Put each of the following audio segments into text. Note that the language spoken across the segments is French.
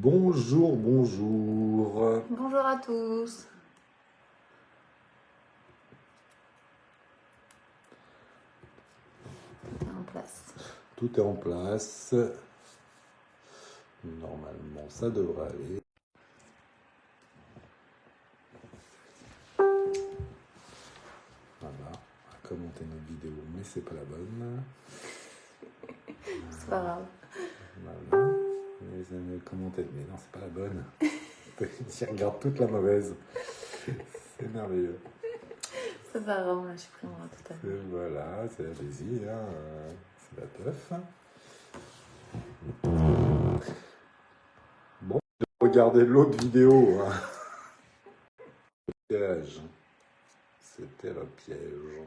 Bonjour, bonjour. Bonjour à tous. En place. Tout est en place. Normalement, ça devrait aller. Voilà, on va commenter notre vidéo, mais c'est pas la bonne. C'est pas grave. Voilà. Vous avez commenté, mais non, c'est pas la bonne. J'y regarde toute la mauvaise. C'est merveilleux. C'est pas grave, on l'a supprimera tout à l'heure. Et voilà, c'est la plaisir, hein. C'est la teuf. Bon, regardez l'autre vidéo. Hein. Piège. C'était le piège.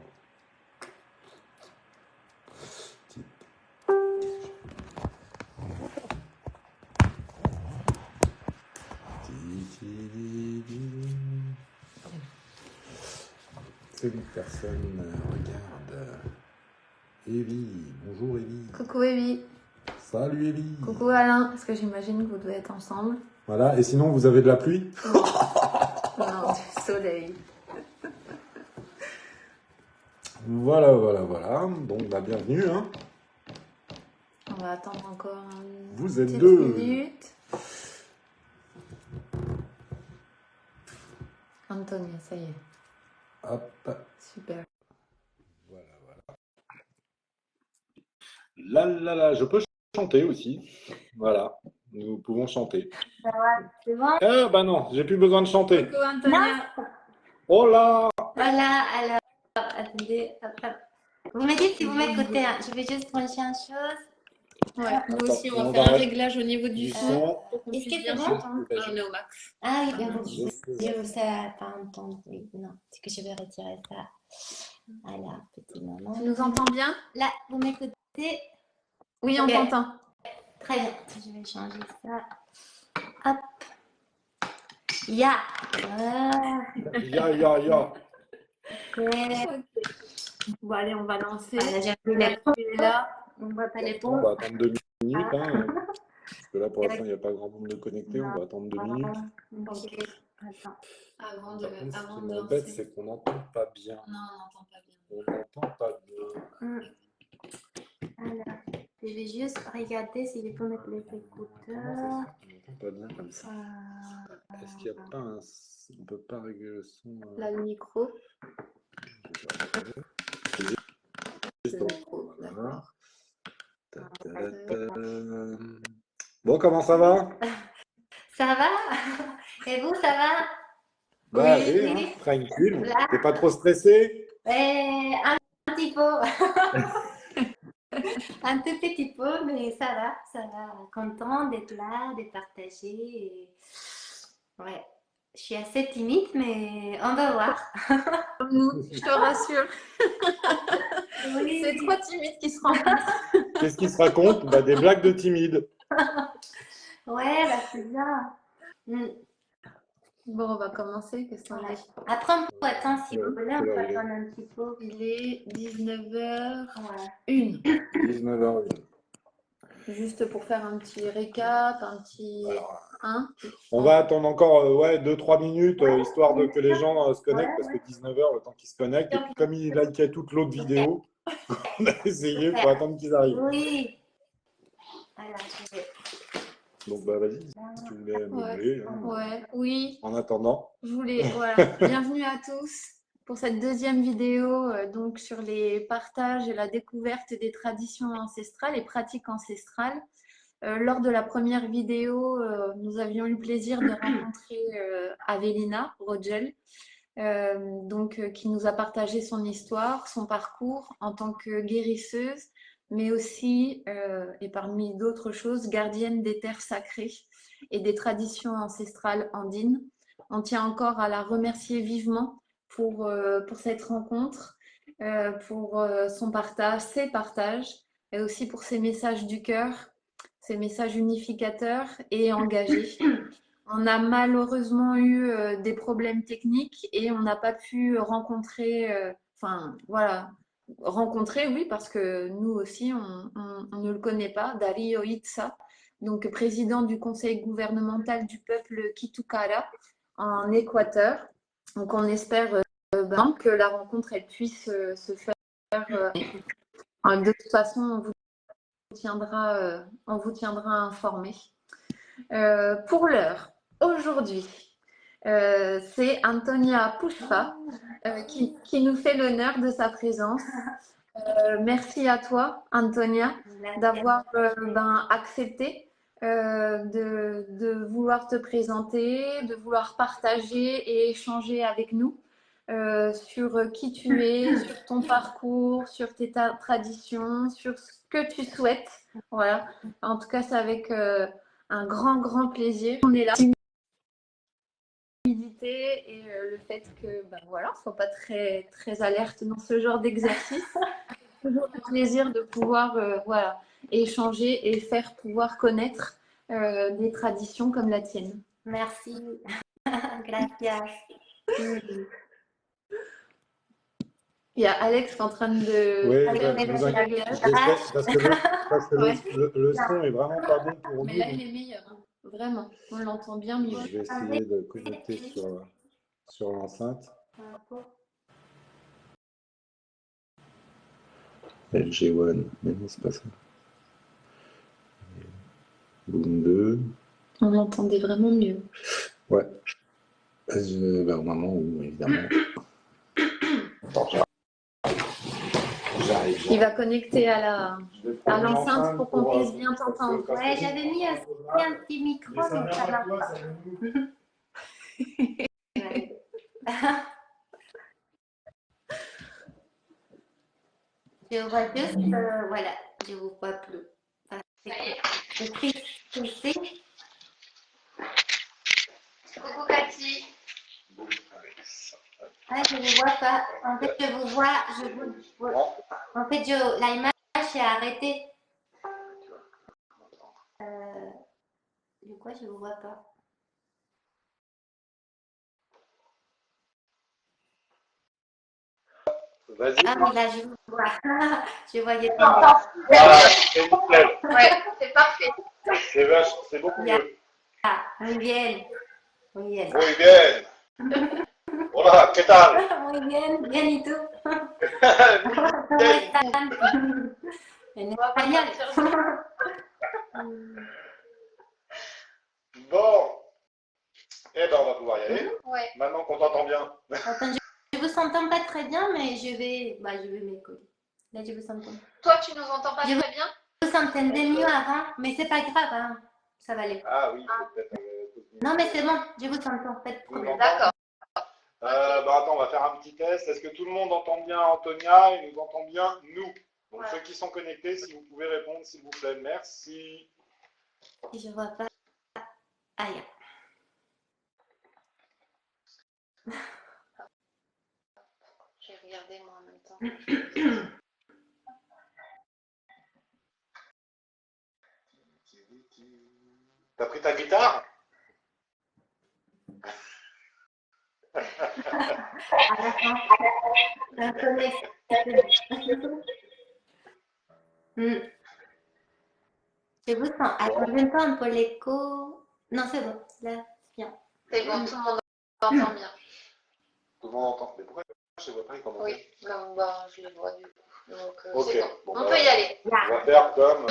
Une personne regarde. Evie, bonjour Evie. Coucou Evie. Salut Evie. Coucou Alain, parce que j'imagine que vous devez être ensemble. Voilà, et sinon vous avez de la pluie? Non, du soleil. Voilà. Donc bah, bienvenue. Hein. On va attendre encore Vous une êtes petite deux. minute. Antonia, ça y est. Hop. Super. Voilà. Là, je peux chanter aussi. Voilà, nous pouvons chanter. Ça va, c'est bon? Ah bah non, j'ai plus besoin de chanter. Coucou Antonia. Oh là. Voilà, alors, attendez, hop. Vous me dites si vous m'écoutez, hein. Je vais juste brancher une chose. Ouais, nous aussi on va on faire va un réglage au niveau du son pour qu'on Est-ce puisse que c'est bien bon? s'entendre. On est au max. Ah oui, bien bon. Je vous sais pas entendre. Oui, non, c'est que je vais retirer ça. Alors, petit moment. Tu nous entends bien? Là, vous m'écoutez? Oui, on Ok. t'entend. Très bien, je vais changer ça. Hop. Ya. Ya. Ok. Bon, allez, on va lancer. Voilà, j'ai pris les Et là, on voit pas les On ponts. va attendre 2 minutes. Hein. Parce que là, pour l'instant, il n'y a pas grand nombre de connectés. On va attendre 2 minutes. Ok. Attends. avant Par contre, ce avant qui de m'embête, lancer. c'est qu'on n'entend pas bien. Non, on n'entend pas bien. On n'entend pas bien. Alors, je vais juste regarder si je peux mettre les écouteurs. On n'entend pas bien comme ça. Est-ce qu'il n'y a pas un... On ne peut pas régler le son Là, le micro. Juste Le en- micro, voilà. d'accord. Bon, comment ça va? Ça va? Et vous, ça va? Bah, Oui. allez, hein, tranquille. Là. T'es pas trop stressé? Un petit peu. Un tout petit peu, mais ça va, ça va. Content d'être là, de partager. Et... Ouais, je suis assez timide, mais on va voir. Comme nous, je te rassure. Oui. C'est trois timides qui se rencontrent. Qu'est-ce qui se raconte? Bah, des blagues de timide. Ouais, bah c'est bien. Bon, on va commencer. Qu'est-ce qu'on Ouais. dit? Après, on peut attendre si vous voulez, on Quelle peut heure il est? attendre un petit peu. Il est 19h01. Ouais. 19h01. Juste pour faire un petit récap, un petit... Hein? On va attendre encore 2-3 minutes, histoire de que les gens se connectent, parce que 19h, le temps qu'ils se connectent. Et puis, comme ils likaient toute l'autre vidéo, on a essayé, il faut attendre qu'ils arrivent. Oui. Alors, je vais... Donc, bah, vas-y, si tu voulais meubler. Hein, Ouais, oui. En attendant. Je voulais, voilà. Bienvenue à tous pour cette deuxième vidéo donc sur les partages et la découverte des traditions ancestrales et pratiques ancestrales. Lors de la première vidéo, nous avions eu le plaisir de rencontrer Avelina Rogel, qui nous a partagé son histoire, son parcours en tant que guérisseuse, mais aussi, et parmi d'autres choses, gardienne des terres sacrées et des traditions ancestrales andines. On tient encore à la remercier vivement pour cette rencontre, pour son partage, ses partages, et aussi pour ses messages du cœur, ces messages unificateurs et engagés. On a malheureusement eu des problèmes techniques et on n'a pas pu rencontrer, rencontrer, oui, parce que nous aussi, on ne le connaît pas, Dario Itza. donc président du conseil gouvernemental du peuple Kitukara en Équateur. Donc on espère que la rencontre elle puisse se faire. De toute façon, on vous tiendra informé. Pour l'heure, aujourd'hui, c'est Antonia Pushpa qui nous fait l'honneur de sa présence. Merci à toi, Antonia, d'avoir accepté de vouloir te présenter, de vouloir partager et échanger avec nous sur qui tu es, sur ton parcours, sur tes traditions, sur ce que tu souhaites. Voilà. En tout cas, c'est avec un grand plaisir. On est là. Et le fait que voilà, on ne soit pas très alerte dans ce genre d'exercice. Toujours un plaisir de pouvoir voilà, échanger et faire pouvoir connaître des traditions comme la tienne. Merci. Gracias. Il y a Alex qui est en train de... Oui, vous inquiétez, parce que le son est vraiment pas bon pour nous. Mais là, il est meilleur. Hein. Vraiment, on l'entend bien mieux. Je vais essayer de connecter sur l'enceinte. LG1, mais non, c'est pas ça. Boom 2. On l'entendait vraiment mieux. Ouais. Au moment où, évidemment. Attends, j'arrive. Il va connecter à l'enceinte pour qu'on puisse bien t'entendre. Ouais, j'avais mis un petit micro, mais ça marche pas. Je vois juste, voilà, je vous vois plus. C'est triste. Coucou Cathy. Ah, je ne vous vois pas. En fait, je vous vois. En fait, la image est arrêtée. Du coup, je ne vous vois pas. Vas-y. Ah, mais là, je vous vois. Je voyais pas. Voilà, c'est nickel. Ouais, c'est parfait. C'est beaucoup mieux. Muy bien. Muy bien. Muy bien. Hola, ¿qué tal? Muy bien, bien, ¿y tú? Bien. En español. Bon. Eh ben, on va pouvoir y aller. Ouais. Maintenant qu'on t'entend bien. Attends, je vous entends pas très bien, mais je vais m'écouter. Là, je vous entends. Toi, tu nous entends pas très bien? Je vous entendais mieux avant, mais c'est pas grave, hein. Ça va aller. Ah oui, peut-être. Non, mais c'est bon, je vous entends, pas de problème. D'accord. Attends, on va faire un petit test. Est-ce que tout le monde entend bien Antonia et nous entend bien nous? Donc Ouais. ceux qui sont connectés, si vous pouvez répondre, s'il vous plaît. Merci. Je vois pas. Aïe. Je vais regarder moi en même temps. T'as pris ta guitare? Je vous sens. Attendez pas un peu l'écho. Non, c'est bon. Là, c'est bien. C'est bon, tout le monde entend bien. Tout le monde entend. Mais pourquoi je ne vois pas les commentaires? Oui, je les vois du coup. Donc, Ok. c'est bon. Bon, On peut y aller. On va faire comme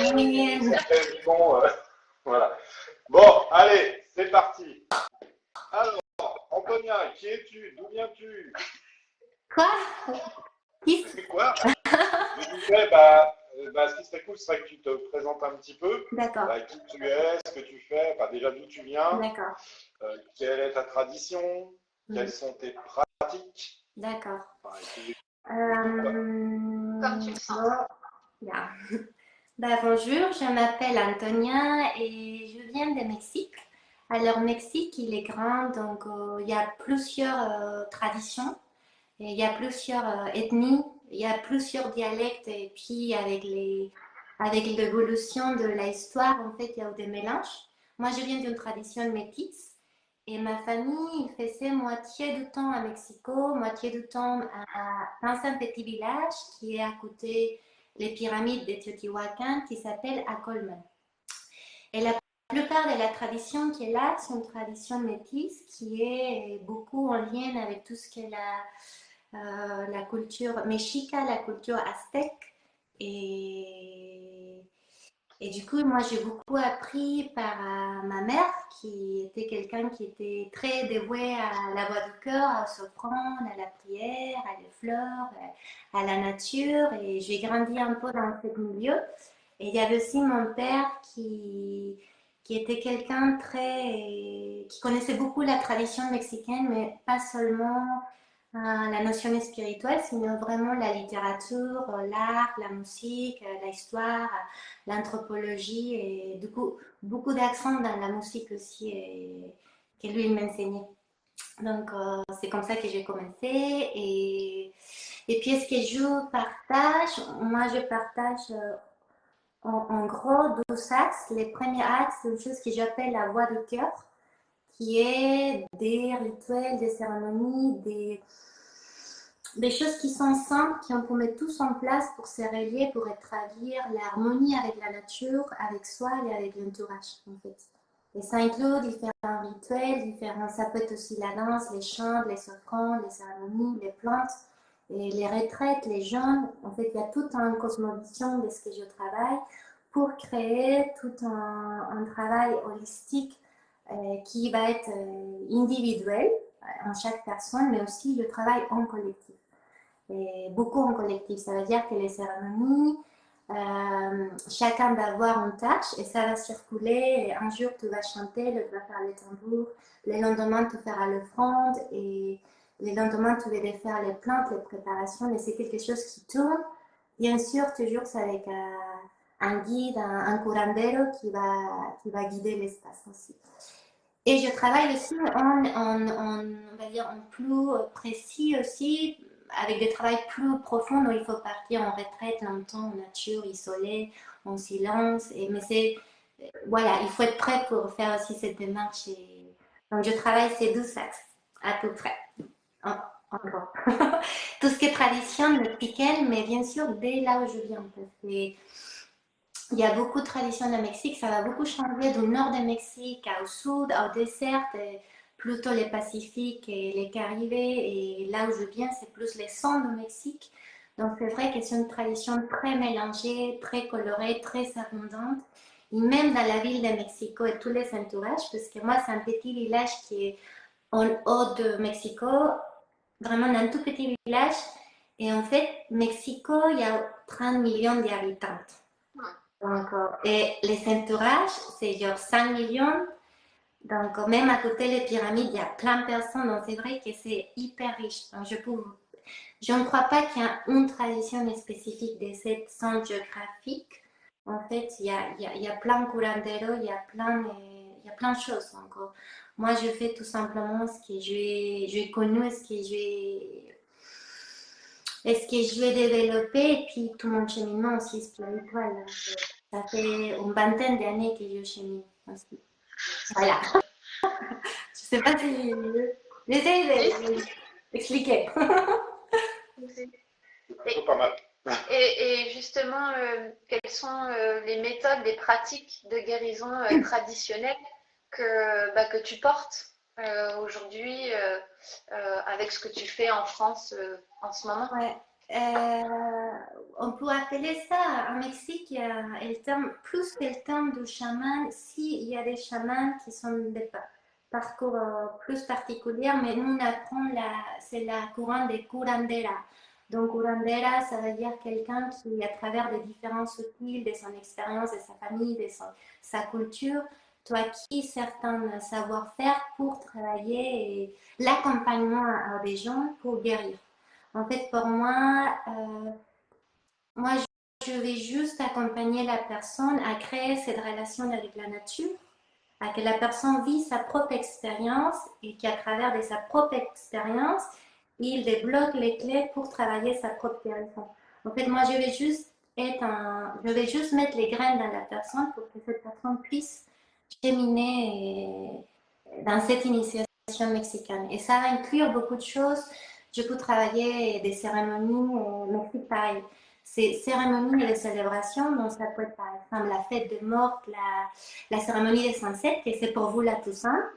voilà. Bon, allez, c'est parti. Alors, Antonia, qui es-tu? D'où viens-tu? Quoi? Qui? C'est quoi? Je disais, ce qui serait cool, ce serait que tu te présentes un petit peu. D'accord. Qui tu es, ce que tu fais, déjà d'où tu viens. D'accord. Quelle est ta tradition? Quelles sont tes pratiques? D'accord. Comme tu le sens. Bien. Bonjour, je m'appelle Antonia et je viens de Mexique. Alors, Mexique, il est grand, donc il y a plusieurs traditions, et il y a plusieurs ethnies, il y a plusieurs dialectes, et puis avec l'évolution de l'histoire, en fait, il y a des mélanges. Moi, je viens d'une tradition métisse. Et ma famille faisait moitié du temps à Mexico, moitié du temps dans un petit village qui est à côté des pyramides de Teotihuacan qui s'appelle Acolman. Et la plupart de la tradition qui est là, c'est une tradition métisse qui est beaucoup en lien avec tout ce qui est la culture mexica, la culture aztèque. Et, et du coup, moi, j'ai beaucoup appris par ma mère, qui était quelqu'un qui était très dévoué à la voix du cœur, aux offrandes, à la prière, à les fleurs, à la nature. Et j'ai grandi un peu dans ce milieu. Et il y avait aussi mon père qui était quelqu'un qui connaissait beaucoup la tradition mexicaine, mais pas seulement la notion spirituelle, sinon vraiment la littérature, l'art, la musique, l'histoire, l'anthropologie et du coup beaucoup d'accent dans la musique aussi que lui il m'enseignait. Donc c'est comme ça que j'ai commencé et puis est-ce que je partage? Moi je partage en gros deux axes. Les premiers axes, c'est une chose que j'appelle la voix du cœur, qui est des rituels, des cérémonies, des choses qui sont simples, qu'on peut mettre tous en place pour se relier, pour établir l'harmonie avec la nature, avec soi et avec l'entourage, en fait. Et ça inclut différents rituels, ça peut être aussi la danse, les chants, les offrandes, les cérémonies, les plantes, et les retraites, les jeûnes. En fait, il y a tout un cosmovision de ce que je travaille pour créer tout un travail holistique qui va être individuel en chaque personne, mais aussi le travail en collectif. Et beaucoup en collectif, ça veut dire que les cérémonies, chacun va avoir une tâche et ça va circuler. Et un jour, tu vas chanter, l'autre va faire les tambours, le lendemain, tu feras l'offrande et le lendemain, tu vas faire les plantes, les préparations. Et c'est quelque chose qui tourne. Bien sûr, toujours c'est avec un guide, un curandero qui va guider l'espace aussi. Et je travaille aussi on va dire, en plus précis aussi, avec des travails plus profonds où il faut partir en retraite longtemps, en nature, isolé, en silence. Mais voilà, il faut être prêt pour faire aussi cette démarche. Donc, je travaille ces deux axes, à peu près. Encore. Tout ce qui est tradition mexicaine, mais bien sûr, dès là où je viens. Parce que il y a beaucoup de traditions au Mexique, ça va beaucoup changer du nord du Mexique au sud, au désert, plutôt les Pacifiques et les Caraïbes. Et là où je viens, c'est plus les centres du Mexique. Donc c'est vrai que c'est une tradition très mélangée, très colorée, très abondante. Et même dans la ville de Mexico et tous les entourages, parce que moi, c'est un petit village qui est en haut de Mexico, vraiment un tout petit village. Et en fait, Mexico, il y a 30 millions d'habitants. Donc, et les entourages, c'est genre 5 millions. Donc, même à côté des pyramides, il y a plein de personnes. Donc, c'est vrai que c'est hyper riche. Donc, je ne crois pas qu'il y a une tradition spécifique de cette zone géographique. En fait, il y a plein de curanderos, il y a plein de choses. Donc, moi, je fais tout simplement ce que j'ai connu, ce que je vais développer, et puis tout mon cheminement aussi spirituel. Donc, ça fait une vingtaine d'années que je chemine aussi. Voilà. Je sais pas si j'essaie d'expliquer. C'est pas mal. Et justement, quelles sont les méthodes, les pratiques de guérison traditionnelles que tu portes aujourd'hui avec ce que tu fais en France en ce moment? Ouais. On peut appeler ça, en Mexique, il y a le terme, plus que le terme de chaman, si il y a des chamans qui sont des parcours plus particuliers, mais nous on apprend c'est la courant des curandera. Donc curandera, ça veut dire quelqu'un qui, à travers des différents outils, de son expérience, de sa famille, sa culture, tu acquis certains savoir-faire pour travailler et l'accompagnement à des gens pour guérir. En fait, pour moi, moi, je vais juste accompagner la personne à créer cette relation avec la nature, à que la personne vit sa propre expérience et qu'à travers de sa propre expérience, il débloque les clés pour travailler sa propre guérison. En fait, moi, je vais juste mettre les graines dans la personne pour que cette personne puisse cheminer dans cette initiation mexicaine. Et ça va inclure beaucoup de choses. Je peux travailler des cérémonies, Mexique pareil. ces cérémonies de célébration. Donc, ça peut être par exemple la fête des morts, la cérémonie des ancêtres, et c'est pour vous la Toussaint.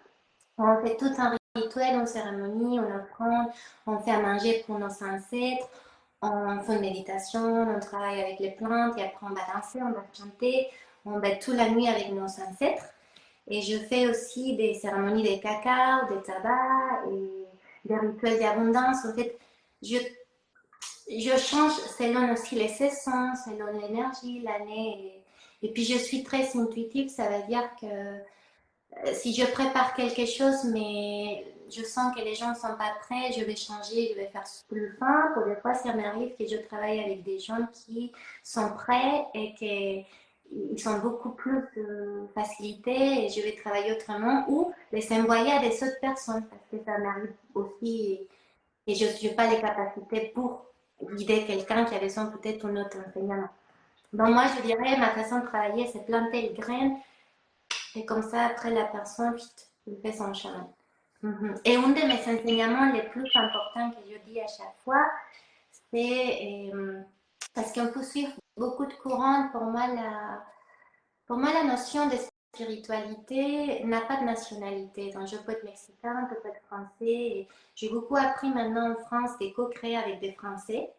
On fait tout un rituel, une cérémonie, on offrande, on fait à manger pour nos ancêtres, on fait une méditation, on travaille avec les plantes, et après on va danser, on va chanter, on va toute la nuit avec nos ancêtres. Et je fais aussi des cérémonies de cacao, de tabac et des rituels d'abondance. En fait, je change selon aussi les saisons, selon l'énergie, l'année. Et puis je suis très intuitive, ça veut dire que si je prépare quelque chose, mais je sens que les gens ne sont pas prêts, je vais changer, je vais faire plus fin. Pour des fois, ça m'arrive que je travaille avec des gens qui sont prêts et qu'ils ont beaucoup plus de facilité et je vais travailler autrement ou les envoyer à des autres personnes parce que ça m'arrive aussi et je n'ai pas les capacités pour guider quelqu'un qui a besoin peut-être d'un autre enseignement. Donc moi, je dirais, ma façon de travailler, c'est planter les graines et comme ça, après, la personne il fait son chemin. Et un de mes enseignements les plus importants que je dis à chaque fois, c'est parce qu'on peut suivre beaucoup de courants. Pour moi, la notion de spiritualité n'a pas de nationalité. Donc, je peux être mexicain, je peux être français. J'ai beaucoup appris maintenant en France de co-créer avec des Français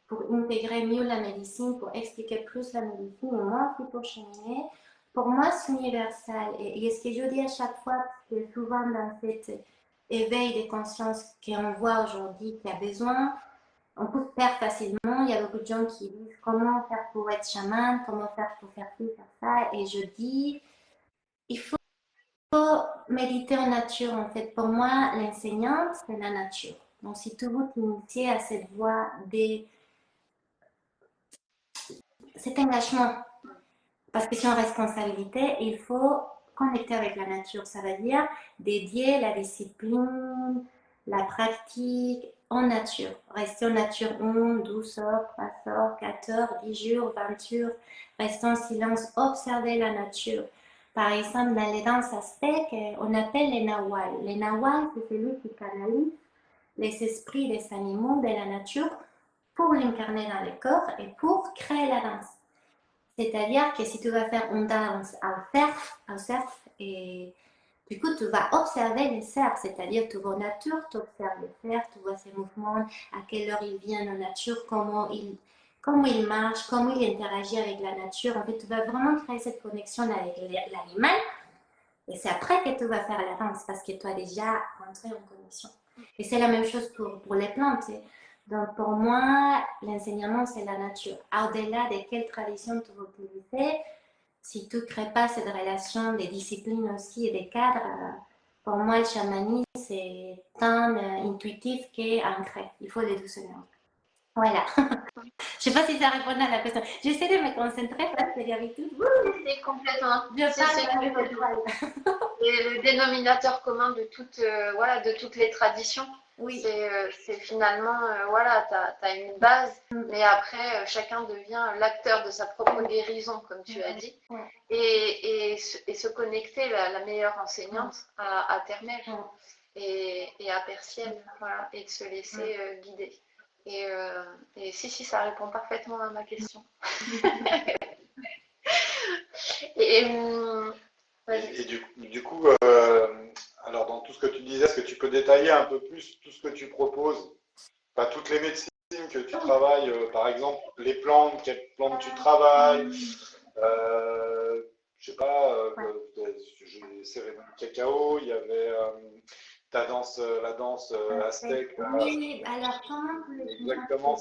pour intégrer mieux la médecine, pour expliquer plus la médecine, et moi aussi pour cheminer. Pour moi, c'est universel. Et ce que je dis à chaque fois, parce que souvent dans cet éveil de conscience qu'on voit aujourd'hui, qu'il y a besoin, on peut faire facilement. Il y a beaucoup de gens qui disent comment faire pour être chaman, comment faire pour faire ci, faire ça. Et je dis, il faut méditer en nature. En fait, pour moi, l'enseignante, c'est la nature. Donc, si tu veux t'initier à cette voie cet engagement, parce que c'est une responsabilité, il faut connecter avec la nature. Ça veut dire dédier la discipline, la pratique en nature. Rester en nature 1, 12 heures, 3 heures, 4 heures, 10 jours, 20 jours. Rester en silence, observer la nature. Par exemple, dans les danses aztèques, on appelle les nahuals. Les nahuals, c'est celui qui canalise les esprits des animaux de la nature pour l'incarner dans le corps et pour créer la danse. C'est-à-dire que si tu vas faire une danse au cerf, et du coup, tu vas observer les cerfs, c'est-à-dire tu vas en nature, tu observes les cerfs, tu vois ses mouvements, à quelle heure ils viennent en nature, comment ils marchent, comment ils interagissent avec la nature. En fait, tu vas vraiment créer cette connexion avec l'animal. Et c'est après que tu vas faire la danse parce que tu as déjà entré en connexion. Et c'est la même chose pour les plantes. Donc pour moi, l'enseignement, c'est la nature. Au-delà de quelle tradition tu veux utiliser, si tu ne crées pas cette relation des disciplines aussi et des cadres, pour moi, le chamanisme, c'est tant intuitif qu'ancré. Il faut les deux se mélanger. Voilà. Je ne sais pas si ça répond à la question. J'essaie de me concentrer parce que d'habitude, C'est complètement. je parle. Et le dénominateur commun de toutes les traditions, Oui. c'est finalement, voilà, tu as une base, mais après, chacun devient l'acteur de sa propre guérison, comme tu as dit, et se connecter, la meilleure enseignante, à Terre-Mère et à Perciel, voilà, et de se laisser guider. Et si, ça répond parfaitement à ma question. Et du coup, alors dans tout ce que tu disais, est-ce que tu peux détailler un peu plus tout ce que tu proposes? Pas toutes les médecines que tu travailles, par exemple, les plantes, quelles plantes tu travailles, je sais pas, j'ai cérémonie cacao, il y avait la danse aztèque. Oui, alors Exactement,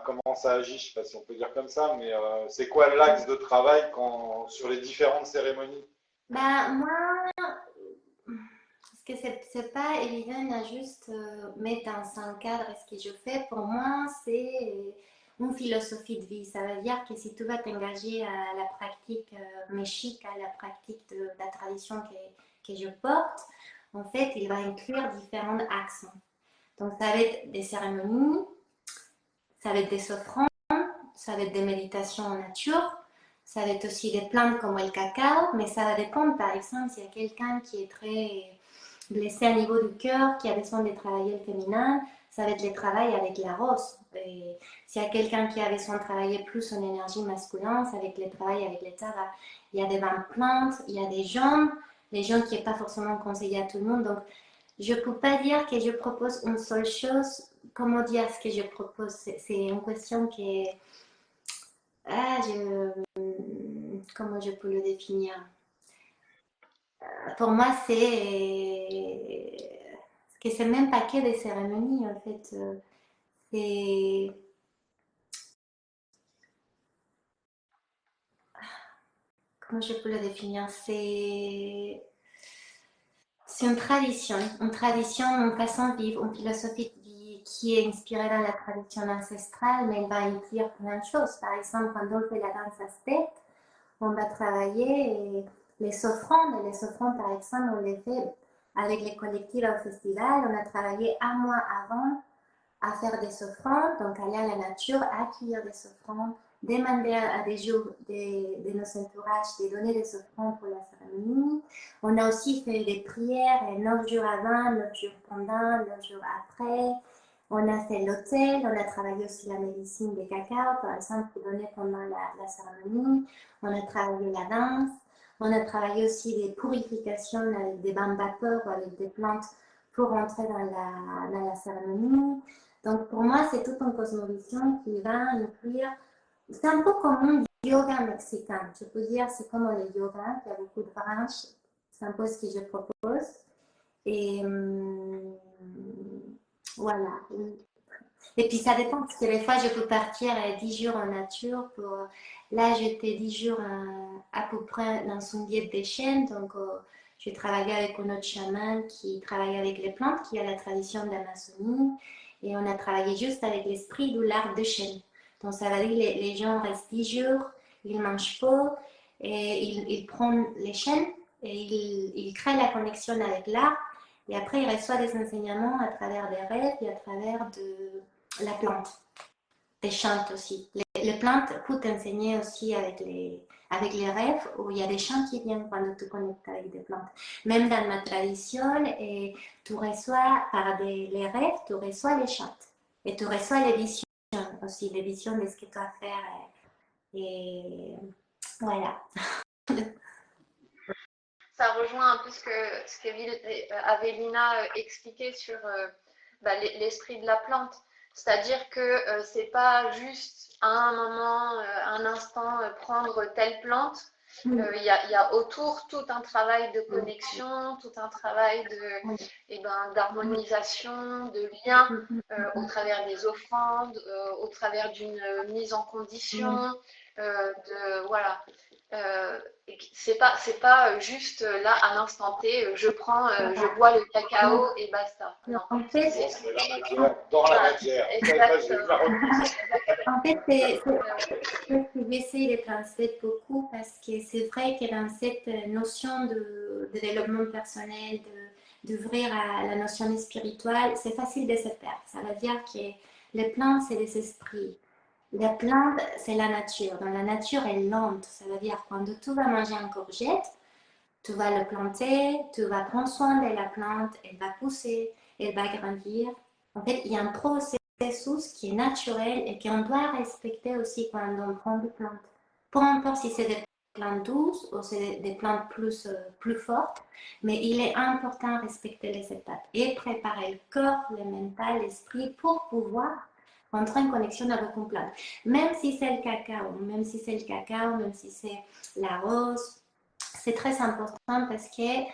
comment ça agit, je ne sais pas si on peut dire comme ça, mais c'est quoi l'axe de travail sur les différentes cérémonies? Moi, parce que c'est pas évident à juste mettre dans un cadre ce que je fais. Pour moi, c'est une philosophie de vie. Ça veut dire que si tu vas t'engager à la pratique méchique, à la pratique de la tradition que je porte, en fait, il va inclure différents axes. Donc, ça va être des cérémonies, ça va être des offrandes, ça va être des méditations en nature, ça va être aussi des plantes comme le cacao, mais ça va dépendre, par exemple, s'il y a quelqu'un qui est très blessé à niveau du cœur, qui a besoin de travailler le féminin, ça va être le travail avec la rose, Et s'il y a quelqu'un qui a besoin de travailler plus son énergie masculine, c'est avec le travail avec les taras. Il y a des bains de plantes, il y a des jambes, les jambes qui n'est pas forcément conseillé à tout le monde. Donc, je ne peux pas dire que je propose une seule chose. Comment dire ce que je propose? C'est une question qui est... Ah, comment je peux le définir? Pour moi, c'est même pas que des cérémonies, en fait. C'est... Comment je peux le définir? C'est une tradition, une façon de vivre, une philosophie de vie qui est inspirée dans la tradition ancestrale, mais elle va inclure plein de choses. Par exemple, quand on fait la danse aztèque, on va travailler les offrandes. Et les offrandes, par exemple, on les fait avec les collectifs au festival. On a travaillé un mois avant à faire des offrandes, donc aller à la nature, accueillir des offrandes, demander à des jours de nos entourages de donner des offrandes pour la cérémonie. On a aussi fait des prières 9 jours avant, 9 jours pendant, 9 jours après. On a fait l'hôtel, on a travaillé aussi la médecine des cacao, par exemple, pour donner pendant la cérémonie. On a travaillé la danse. On a travaillé aussi des purifications avec des bains de vapeur ou avec des plantes pour entrer dans la cérémonie. Donc, pour moi, c'est toute une cosmovision qui va inclure. C'est un peu comme un yoga mexicain. Je peux dire, c'est comme le yoga, il y a beaucoup de branches. C'est un peu ce que je propose. Et voilà. Et puis, ça dépend, parce que des fois, je peux partir 10 jours en nature. Là, j'étais 10 jours à peu près dans une diète des chênes. Donc, je travaillais avec un autre chaman qui travaille avec les plantes, qui a la tradition d'Amazonie. Et on a travaillé juste avec l'esprit de l'arbre de chêne. Donc, ça veut dire que les gens restent 10 jours, ils ne mangent pas, et ils prennent les chênes, et ils créent la connexion avec l'arbre. Et après, ils reçoivent des enseignements à travers des rêves et à travers la plante, des chants aussi. Les plantes peuvent t'enseigner aussi avec les rêves, où il y a des chants qui viennent quand tu connectes avec des plantes. Même dans ma tradition, et tu reçois par les rêves, tu reçois les chants. Et tu reçois les visions aussi, les visions de ce que tu vas faire. Et voilà. Ça rejoint un peu ce que Avélina expliquait sur l'esprit de la plante. C'est-à-dire que c'est pas juste à un moment, un instant, prendre telle plante. Il y a autour tout un travail de connexion, tout un travail d'harmonisation, de lien au travers des offrandes, au travers d'une mise en condition, voilà. C'est pas juste là à l'instant T, je bois le cacao et basta. Non. En fait, Dans la matière. En fait, c'est ce que j'essaie de transmettre beaucoup parce que c'est vrai que dans cette notion de développement personnel, d'ouvrir à la notion spirituelle, c'est facile de se perdre. Ça veut dire que les plantes, c'est des esprits. Les plantes, c'est la nature. Dans la nature, elle est lente. Ça veut dire quand tu vas manger une courgette, tu vas le planter, tu vas prendre soin de la plante, elle va pousser, elle va grandir. En fait, il y a un processus qui est naturel et qu'on doit respecter aussi quand on prend des plantes. Peu importe si c'est des plantes douces ou c'est des plantes plus fortes, mais il est important de respecter les étapes et préparer le corps, le mental, l'esprit pour pouvoir entrer en connexion avec une plante. Même si c'est le cacao, même si c'est la rose, c'est très important parce que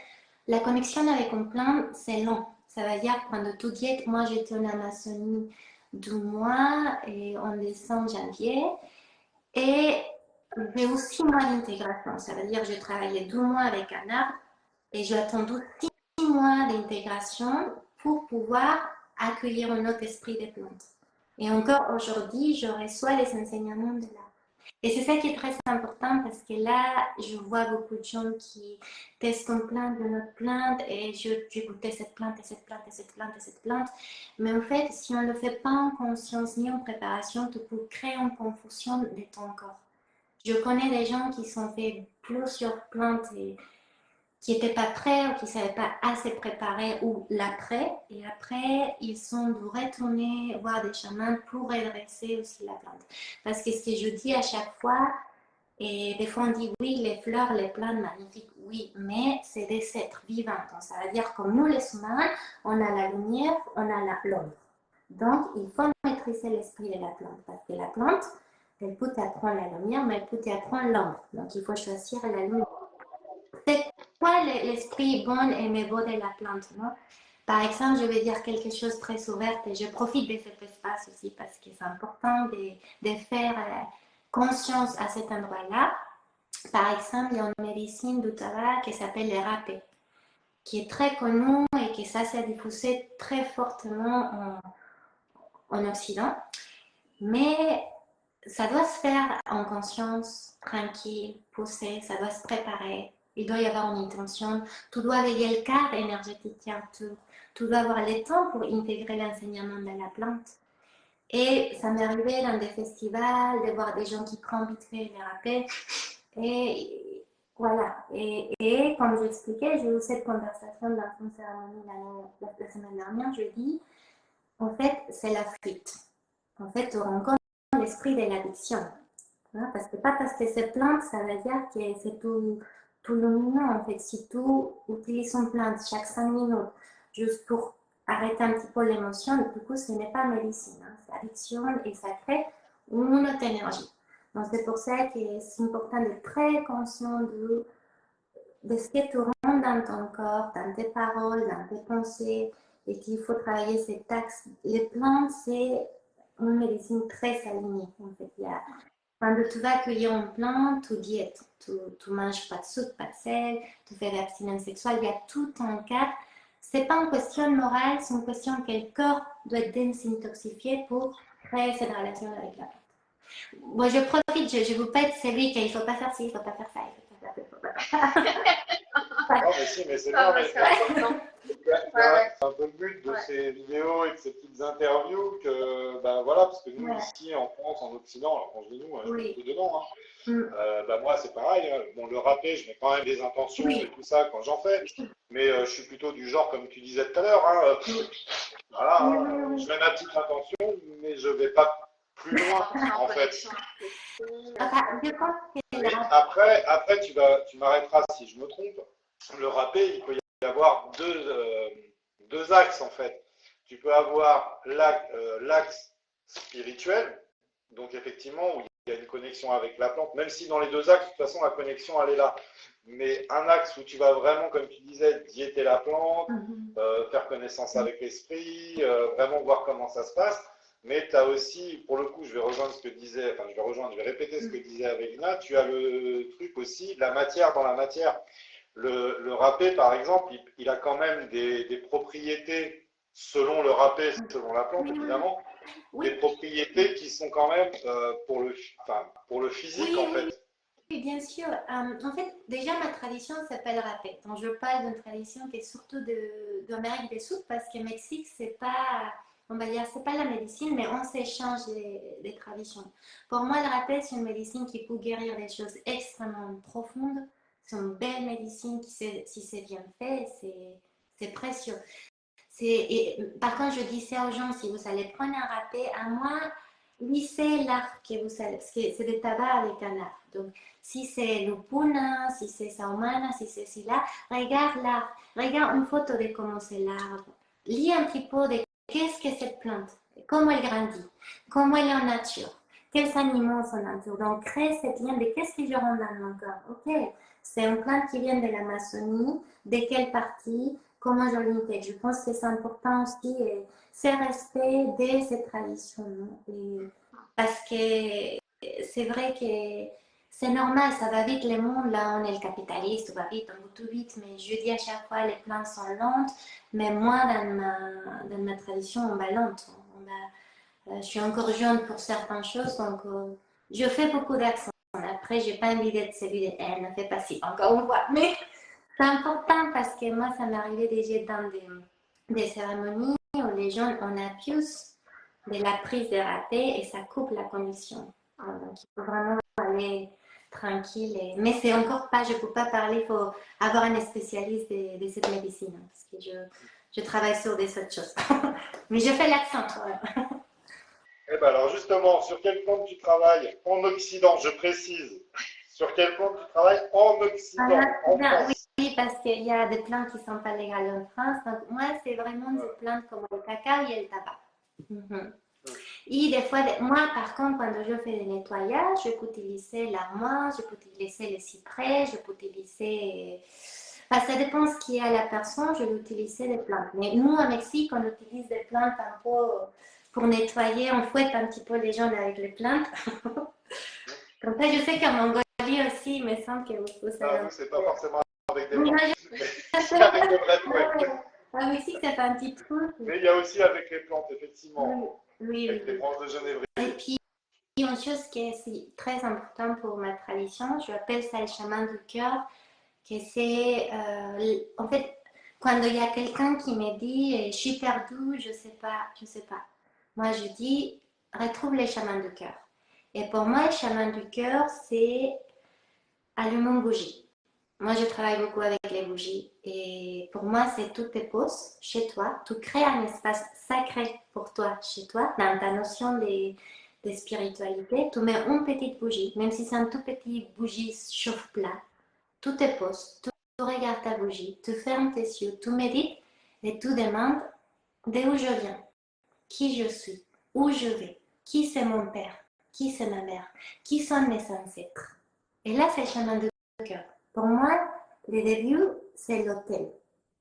la connexion avec une plante, c'est long. Ça veut dire quand tu diètes, moi j'étais en Amazonie 2 mois et on descend en janvier et j'ai aussi mois d'intégration. Ça veut dire que je travaillais 2 mois avec un arbre et j'ai attendu 6 mois d'intégration pour pouvoir accueillir un autre esprit des plantes. Et encore aujourd'hui, je reçois les enseignements de l'arbre. Et c'est ça qui est très important parce que là, je vois beaucoup de gens qui testent une plante de notre plante et j'ai goûté cette plante et cette plante et cette plante et cette plante. Mais en fait, si on ne le fait pas en conscience ni en préparation, tu peux créer une confusion de ton corps. Je connais des gens qui sont fait plusieurs plantes qui n'étaient pas prêts ou qui ne savaient pas assez préparer ou l'après. Et après, ils sont de retourner voir des chamans pour redresser aussi la plante. Parce que ce que je dis à chaque fois, et des fois on dit oui, les fleurs, les plantes magnifiques, oui, mais c'est des êtres vivants. Donc, ça veut dire comme nous les humains, on a la lumière, on a l'ombre. Donc, il faut maîtriser l'esprit de la plante. Parce que la plante, elle peut apprendre la lumière, mais elle peut apprendre l'ombre. Donc, il faut choisir la lumière. C'est quoi l'esprit bon et mébeau de la plante, non? Par exemple, je vais dire quelque chose très ouvert et je profite de cet espace aussi parce que c'est important de faire conscience à cet endroit-là. Par exemple, il y a une médecine du tabac qui s'appelle le râpé, qui est très connue et qui ça s'est diffusé très fortement en Occident. Mais ça doit se faire en conscience, tranquille, poussé, ça doit se préparer. Il doit y avoir une intention. Tu dois veiller le cadre énergétique. Tu dois avoir le temps pour intégrer l'enseignement de la plante. Et ça m'est arrivé dans des festivals de voir des gens qui prennent vite fait les rappels. Et voilà. Et comme j'expliquais, j'ai eu cette conversation dans une cérémonie la semaine dernière. Je dis, en fait, c'est la fuite. En fait, tu rencontres l'esprit de l'addiction. Parce que pas parce que c'est plante, ça veut dire que c'est tout lumineux. En fait, si tu utilises une plante chaque 5 minutes juste pour arrêter un petit peu l'émotion, du coup, ce n'est pas médecine. C'est addiction et ça crée une autre énergie. Donc, c'est pour ça que c'est important d'être très conscient de ce que tu rends dans ton corps, dans tes paroles, dans tes pensées, et qu'il faut travailler ces taxes. Les plantes, c'est une médecine très alignée. En fait, quand tu vas accueillir une plante, tu diètes, tu manges pas de sucre, pas de sel, tu fais l'abstinence sexuelle, il y a tout un cadre. C'est pas une question morale, c'est une question que le corps doit être désintoxifié pour créer cette relation avec la plante. Moi, je profite, je vous pète celui qu'il ne faut pas faire ci, il ne faut pas faire ça, il ne faut pas faire ça, il ne faut pas faire ça. Non, mais si, mais c'est Ah, bien, mais c'est important. c'est un peu le but de ces vidéos et de ces petites interviews que, ben voilà, parce que nous, ici, en France, en Occident, alors quand je dis nous, je suis plutôt dedans, moi, c'est pareil, hein. Bon, le râpé, je mets quand même des intentions et tout ça quand j'en fais, mais je suis plutôt du genre, comme tu disais tout à l'heure, voilà, je mets ma petite intention, mais je ne vais pas plus loin, en fait. Mais après tu m'arrêteras si je me trompe. Le râpé, il peut y avoir deux axes, en fait. Tu peux avoir l'axe spirituel, donc effectivement, où il y a une connexion avec la plante, même si dans les deux axes, de toute façon, la connexion, elle est là. Mais un axe où tu vas vraiment, comme tu disais, diéter la plante, faire connaissance avec l'esprit, vraiment voir comment ça se passe. Mais tu as aussi, pour le coup, je vais répéter ce que disait Avelina, tu as le truc aussi, la matière dans la matière. Le râpé, par exemple, il a quand même des propriétés, selon le râpé, selon la plante, évidemment, des propriétés qui sont quand même pour le physique, en fait. Oui, bien sûr. En fait, déjà, ma tradition s'appelle râpé. Donc, je parle d'une tradition qui est surtout d'Amérique du Sud parce que Mexique, c'est pas, on va dire, c'est pas la médecine, mais on s'échange des traditions. Pour moi, le râpé, c'est une médecine qui peut guérir des choses extrêmement profondes. C'est une belle médecine qui, si c'est bien fait, c'est précieux. Par contre, je dis ça aux gens, si vous allez prendre un râpé, à moi, lissez l'arbre que vous allez, parce que c'est du tabac avec un arbre. Donc, si c'est lupuna, si c'est saumana, si c'est sila, regarde l'arbre, regarde une photo de comment c'est l'arbre. Lis un petit peu de qu'est-ce que cette plante, comment elle grandit, comment elle est en nature, quels animaux sont en nature. Donc, crée cette lien de qu'est-ce que je rends dans mon corps. Ok, c'est une plante qui vient de l'Amazonie, de quelle partie, comment je l'intègre. Je pense que c'est important aussi, c'est respect de ces traditions. Parce que c'est vrai que c'est normal, ça va vite le monde, là on est le capitaliste, on va vite, on va tout vite, mais je dis à chaque fois les plantes sont lentes, mais moi dans ma tradition on va lente. Je suis encore jeune pour certaines choses, donc je fais beaucoup d'accents. Après, j'ai pas envie d'être celui de elle, ne fait pas si, encore une fois, mais c'est important parce que moi ça m'est arrivé déjà dans des cérémonies où les gens on abuse de la prise de râpé et ça coupe la connexion. Donc il faut vraiment aller tranquille. Mais c'est encore pas, je peux pas parler, il faut avoir un spécialiste de cette médecine, hein, parce que je travaille sur des autres choses. Mais je fais l'accent quand même. Eh ben alors justement, sur quelle plante tu travailles en Occident, je précise. Sur quelle plante tu travailles en Occident, Voilà, en bien, oui, France? oui, parce qu'il y a des plantes qui ne sont pas légales en France. Donc, moi, c'est vraiment des plantes comme le cacao et le tabac. Mhm. Et des fois, moi, par contre, quand je fais des nettoyages, je peux utiliser l'armoire, je peux utiliser le cyprès, je peux utiliser. Enfin, ça dépend ce qu'il y a à la personne, je vais utiliser des plantes. Mais nous, au Mexique, on utilise des plantes un peu pour nettoyer, on fouette un petit peu les gens avec les plantes. Comme ça, je sais qu'en Mongolie aussi, il me semble que vous savez. Ah, vous, c'est pas forcément avec des Oui, plantes, moi, c'est avec de vraies fouettes. au Mexique, ça fait un petit truc. Mais il y a aussi avec les plantes, effectivement, Oui, avec les oui. branches de genévrier. Et puis, une chose qui est aussi très importante pour ma tradition, je appelle ça le chaman du cœur, que c'est, en fait, quand il y a quelqu'un qui me dit, je suis perdu, je sais pas, je sais pas. Moi, je dis, retrouve les chamans du cœur. Et pour moi, le chaman du cœur, c'est allumer une bougie. Moi, je travaille beaucoup avec les bougies et pour moi, c'est tout te pose chez toi. Tu crées un espace sacré pour toi, chez toi, dans ta notion de spiritualité. Tu mets une petite bougie, même si c'est un tout petit bougie chauffe-plat. Tu te poses, tu regardes ta bougie, tu fermes tes yeux, tu médites et tu demandes d'où je viens, qui je suis, où je vais, qui c'est mon père, qui c'est ma mère, qui sont mes ancêtres. Et là, c'est le chemin de cœur. Pour moi, le début, c'est l'hôtel,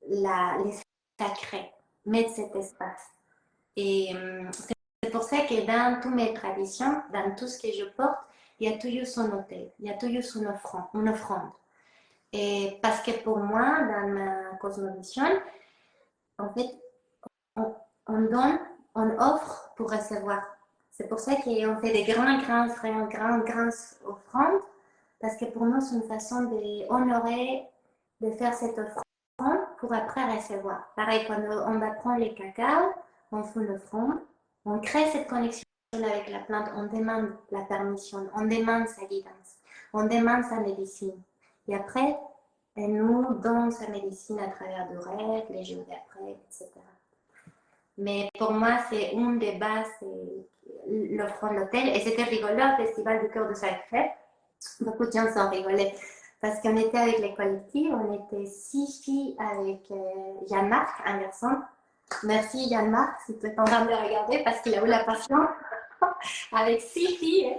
les sacrés, mettre cet espace. Et c'est pour ça que dans toutes mes traditions, dans tout ce que je porte, il y a toujours son hôtel, il y a toujours une offrande. Et parce que pour moi, dans ma cosmovision, en fait, on, on donne, on offre pour recevoir. C'est pour ça qu'on fait des grandes offrandes, parce que pour nous, c'est une façon d'honorer, de faire cette offrande pour après recevoir. Pareil, quand on va prendre les cacao, on fait une offrande, on crée cette connexion avec la plante, on demande la permission, on demande sa guidance, on demande sa médecine. Et après, elle nous donne sa médecine à travers de rêves, les jours d'après, etc. Mais pour moi, c'est une des bases, l'offrande de l'hôtel. Et c'était rigolo au Festival du Cœur de Sacré. Beaucoup de gens sont rigolés. Parce qu'on était avec les collectifs, on était 6 filles avec Yann-Marc, un garçon. Merci Yann-Marc, si tu es en train de regarder, parce qu'il a eu la passion. Avec 6 filles.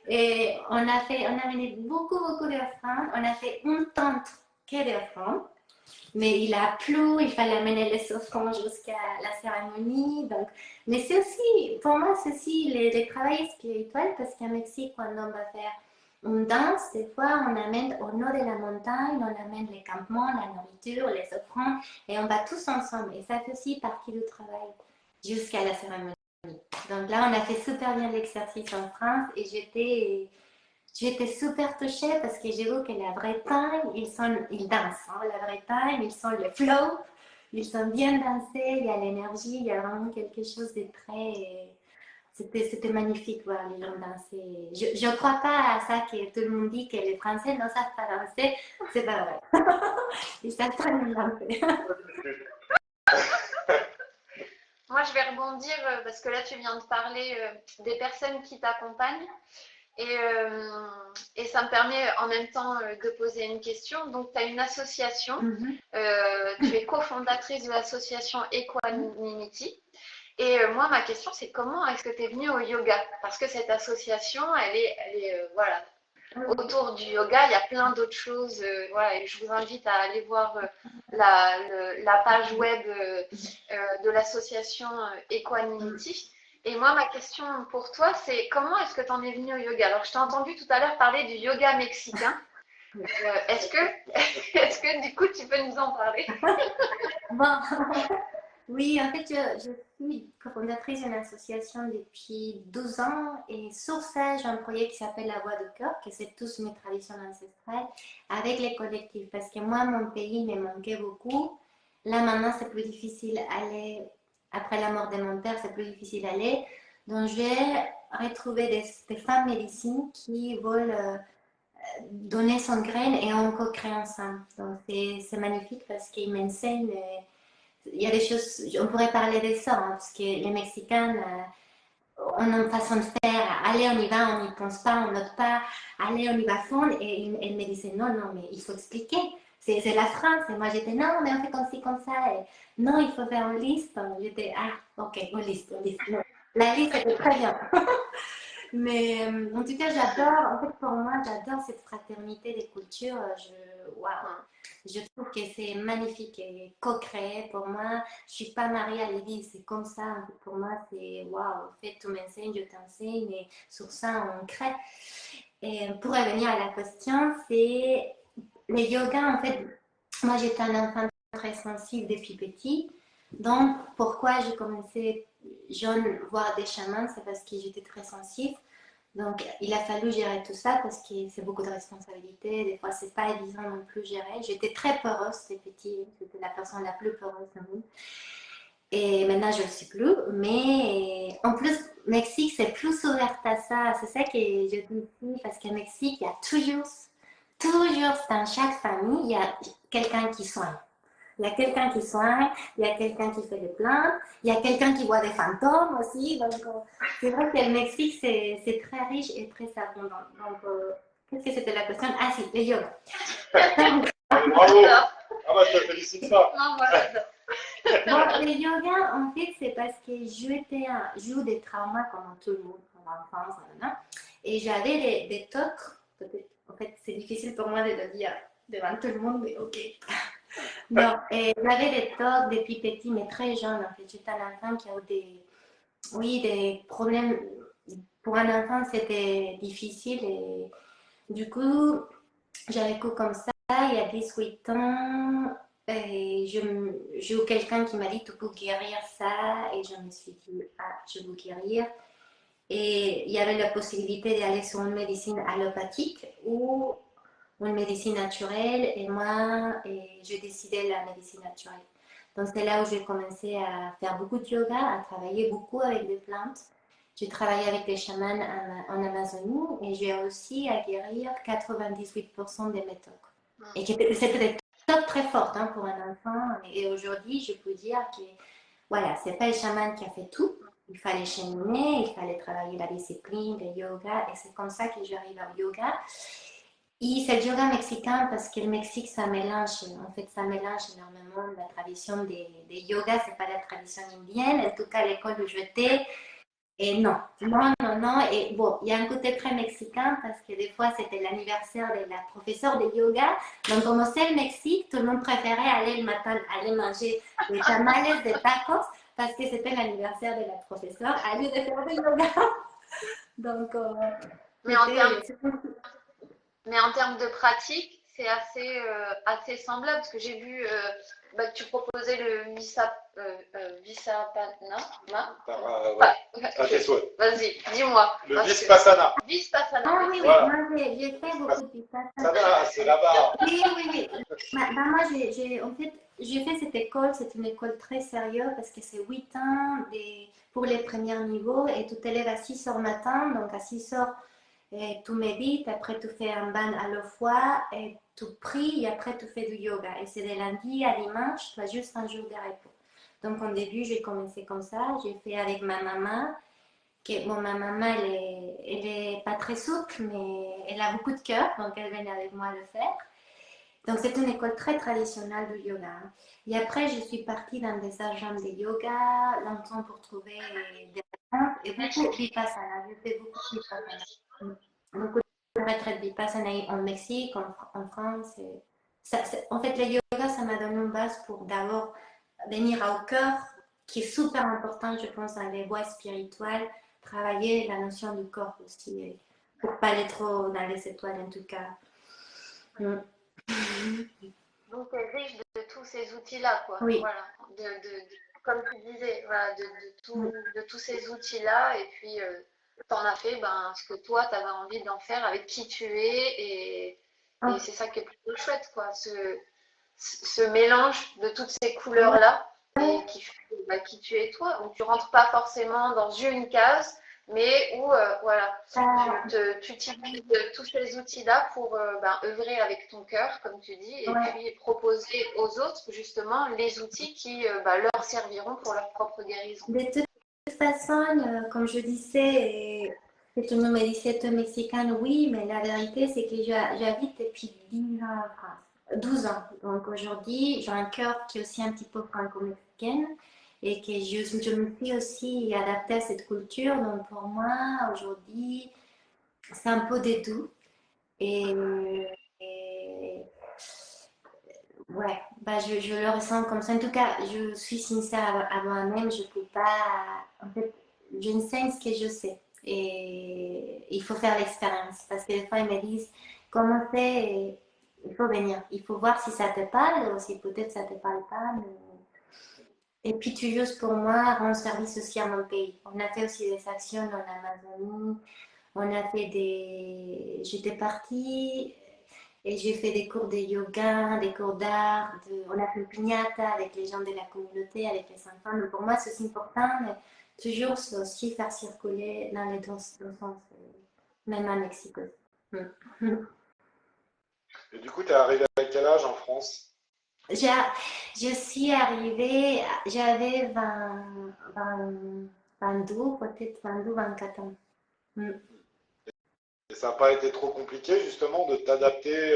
Et on a mené beaucoup d'offrandes. On a fait une tente que d'offrandes. Mais il a plu, il fallait amener les offrandes jusqu'à la cérémonie. Donc, mais c'est aussi, pour moi, c'est aussi les travail spirituel parce qu'à Mexique, quand on va faire une danse, des fois, on amène au nord de la montagne, on amène les campements, la nourriture, les offrandes, et on va tous ensemble. Et ça fait aussi partie du travail jusqu'à la cérémonie. Donc là, on a fait super bien l'exercice en France et j'étais super touchée parce que j'ai vu que la Bretagne, ils dansent. Hein, la Bretagne, ils sont le flow, ils sont bien dansés, il y a l'énergie, il y a vraiment quelque chose de très. C'était magnifique voir les gens danser. Je ne crois pas à ça que tout le monde dit que les Français ne savent pas danser. C'est pas vrai. Ils savent très bien danser. Moi, je vais rebondir parce que là, tu viens de parler des personnes qui t'accompagnent. Et ça me permet en même temps de poser une question. Donc, tu as une association, tu es cofondatrice de l'association Equanimity. Et moi, ma question, c'est comment est-ce que tu es venue au yoga? Parce que cette association, elle est voilà, autour du yoga. Il y a plein d'autres choses. Voilà, et je vous invite à aller voir la page web de l'association Equanimity. Et moi, ma question pour toi, c'est comment est-ce que tu en es venu au yoga? Alors, je t'ai entendu tout à l'heure parler du yoga mexicain. Est-ce que du coup, tu peux nous en parler? Bon, oui, en fait, je suis cofondatrice d'une association depuis 12 ans et sur ça, j'ai un projet qui s'appelle La Voix du Cœur, que c'est tous mes traditions ancestrales, avec les collectifs. Parce que moi, mon pays me manquait beaucoup. Là, maintenant, c'est plus difficile d'aller, après la mort de mon père, c'est plus difficile d'aller. Donc, j'ai retrouvé des femmes médecines qui veulent donner son graine et on co-crée ensemble. Donc, c'est magnifique parce qu'ils m'enseignent. Il y a des choses, on pourrait parler de ça, hein, parce que les Mexicains, on a une façon de faire. Allez, on y va, on n'y pense pas, on note pas. Allez, on y va fond. Et elle me disait, non, non, mais il faut expliquer. C'est la France. Et moi, j'étais, non, mais on fait comme ci, comme ça. Et, non, il faut faire une liste. J'étais, ah, ok, une liste, une liste. Non. La liste, c'était très bien. Mais en tout cas, j'adore, en fait, pour moi, j'adore cette fraternité des cultures. Waouh, je trouve que c'est magnifique et co-créé pour moi. Je suis pas mariée à l'église, c'est comme ça. En fait, pour moi, c'est waouh, en fait, tu m'enseignes, je t'enseigne et sur ça, on crée. Et pour revenir à la question, c'est le yoga, en fait, moi, j'étais un enfant très sensible depuis petit. Donc, pourquoi j'ai commencé jeune voir des chamans, c'est parce que j'étais très sensible. Donc, il a fallu gérer tout ça parce que c'est beaucoup de responsabilités. Des fois, c'est pas évident non plus gérer. J'étais très peureuse, c'était petit. J'étais la personne la plus peureuse du monde. Et maintenant, je ne le suis plus. Mais en plus, Mexique, c'est plus ouvert à ça. C'est ça que je dis ici. Parce qu'au Mexique, il y a toujours, dans chaque famille, il y a quelqu'un qui soigne. Il y a quelqu'un qui soigne, il y a quelqu'un qui fait des plantes, il y a quelqu'un qui voit des fantômes aussi. Donc, c'est vrai que le Mexique, c'est très riche et très abondant. Donc, qu'est-ce que c'était la question? Ah, si, le yoga. Bravo! Ah bah, je te félicite pas. Non, moi j'adore. Bon, le yoga, en fait, c'est parce que j'ai eu des traumas comme tout le monde en enfance. Et j'avais des tocs. En fait, c'est difficile pour moi de le dire devant tout le monde, mais ok. Non, j'avais des tocs depuis petit, mais très jeune. En fait, j'étais un enfant qui a eu des problèmes. Pour un enfant, c'était difficile. Et du coup, j'ai vécu comme ça il y a 18 ans. Et j'ai eu quelqu'un qui m'a dit, tu peux guérir ça. Et je me suis dit, ah, je veux guérir. Et il y avait la possibilité d'aller sur une médecine allopathique ou une médecine naturelle et moi, j'ai décidé la médecine naturelle. Donc c'est là où j'ai commencé à faire beaucoup de yoga, à travailler beaucoup avec des plantes. J'ai travaillé avec des chamans en Amazonie et j'ai réussi à guérir 98% des méthodes. Et c'était des tocs très fortes hein, pour un enfant. Et aujourd'hui, je peux dire que voilà, c'est pas le chaman qui a fait tout. Il fallait cheminer, il fallait travailler la discipline, le yoga, et c'est comme ça que j'arrive au yoga. Et c'est le yoga mexicain parce que le Mexique, ça mélange, en fait, ça mélange énormément la tradition des yogas, c'est pas la tradition indienne, en tout cas l'école où j'étais. Et non, non, non, non. Et bon, il y a un côté très mexicain parce que des fois, c'était l'anniversaire de la professeure de yoga. Donc, comme c'est le Mexique, tout le monde préférait aller le matin, aller manger des tamales, des tacos parce que c'était l'anniversaire de la professeure à lieu de faire du yoga. Donc, Mais en termes de pratique, c'est assez semblable parce que j'ai vu que tu proposais le Vipassana. tes souhaits. Vas-y, dis-moi. Le Vipassana. Vipassana. ah oui, oui, Voilà. moi j'ai fait beaucoup de vipassana. Ça va, c'est là-bas. Oui, oui, oui. Moi, en fait, j'ai fait cette école, c'est une école très sérieuse parce que c'est 8 ans pour les premiers niveaux et tu t'élèves à 6 heures matin, donc à 6 heures, et tu médites, après tu fais un bain à la fois et tu pries et après tu fais du yoga. Et c'est de lundi à dimanche, tu as juste un jour de repos. Donc au début, j'ai commencé comme ça, j'ai fait avec ma maman. Bon, ma maman, elle est pas très souple, mais elle a beaucoup de cœur, donc elle venait avec moi le faire. Donc, c'est une école très traditionnelle de yoga. Et après, je suis partie dans des agents de yoga, longtemps pour trouver des réponses. Et beaucoup de vipassana. Je fais beaucoup de vipassana. Beaucoup de retraites vipassana en Mexique, en France. En fait, le yoga, ça m'a donné une base pour d'abord venir au cœur, qui est super important, je pense, dans les voies spirituelles, travailler la notion du corps aussi, pour ne pas aller trop dans les étoiles en tout cas. Donc, tu es riche de tous ces outils-là, quoi. Oui. Voilà. Comme tu disais, voilà, de tous ces outils-là. Et puis, tu en as fait ce que toi, tu avais envie d'en faire avec qui tu es. Et c'est ça qui est plutôt chouette, quoi. Ce mélange de toutes ces couleurs-là. qui tu es toi, où tu rentres pas forcément dans une case, mais où voilà, tu utilises tous ces outils-là pour œuvrer avec ton cœur, comme tu dis, et Ouais. puis proposer aux autres justement les outils qui leur serviront pour leur propre guérison. De toute façon, comme je disais, que tu me disais, tu es mexicaine, oui, mais la vérité, c'est que j'habite depuis 10 ans en France, 12 ans. Donc aujourd'hui, j'ai un cœur qui est aussi un petit peu franco-mexicaine et que je me suis aussi adaptée à cette culture. Donc pour moi, aujourd'hui, c'est un peu de tout. Et ouais, bah je le ressens comme ça. En tout cas, je suis sincère à moi-même. Je peux pas. En fait, je ne sais ce que je sais. Et il faut faire l'expérience. Parce que des fois, ils me disent comment c'est. Il faut venir. Il faut voir si ça te parle ou si peut-être ça te parle pas. Et puis, toujours pour moi, rendre service aussi à mon pays. On a fait aussi des actions en Amazonie. On a fait des. J'étais partie. Et j'ai fait des cours de yoga, des cours d'art, on a fait une piñata avec les gens de la communauté, avec les enfants. Donc pour moi, c'est aussi important, mais toujours c'est aussi faire circuler dans les deux sens, même à Mexico. Et du coup, tu es arrivé à quel âge en France? Je suis arrivée, j'avais 22, peut-être 22, 24 ans. Mm. Et ça n'a pas été trop compliqué justement de t'adapter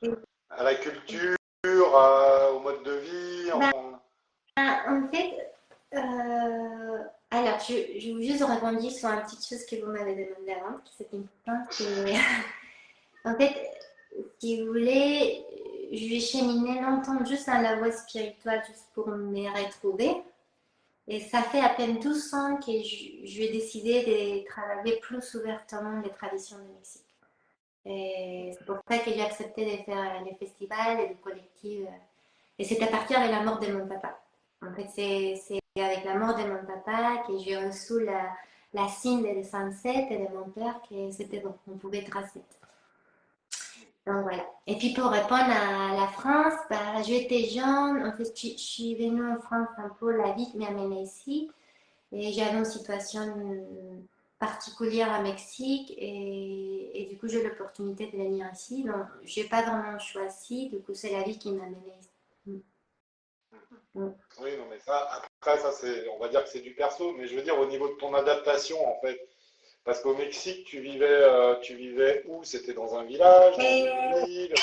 Et, à la culture, au mode de vie, ben, enfin. en fait, alors, je veux juste rebondir sur une petite chose que vous m'avez demandé avant, qui c'est important. En fait, si vous voulez, j'ai cheminé longtemps juste dans la voie spirituelle, juste pour me retrouver. Et ça fait à peine 12 ans que je vais décider de travailler plus ouvertement les traditions du Mexique. Et c'est pour ça que j'ai accepté de faire les festivals et les collectifs. Et c'est à partir de la mort de mon papa. En fait, c'est avec la mort de mon papa que j'ai reçu la signe des ancêtres et de mon père que c'était bon, on pouvait tracer. Donc voilà. Et puis pour répondre à la France, bah, j'étais jeune. En fait, je suis venue en France un peu, la vie m'a amenée ici. Et j'avais une situation particulière à Mexique. Et du coup, j'ai l'opportunité de venir ici. Donc, je n'ai pas vraiment choisi. Du coup, c'est la vie qui m'a amenée ici. Oui, non, mais ça, après, ça, on va dire que c'est du perso, mais je veux dire au niveau de ton adaptation, en fait. Parce qu'au Mexique, tu vivais où? C'était dans un village, dans Et une ville?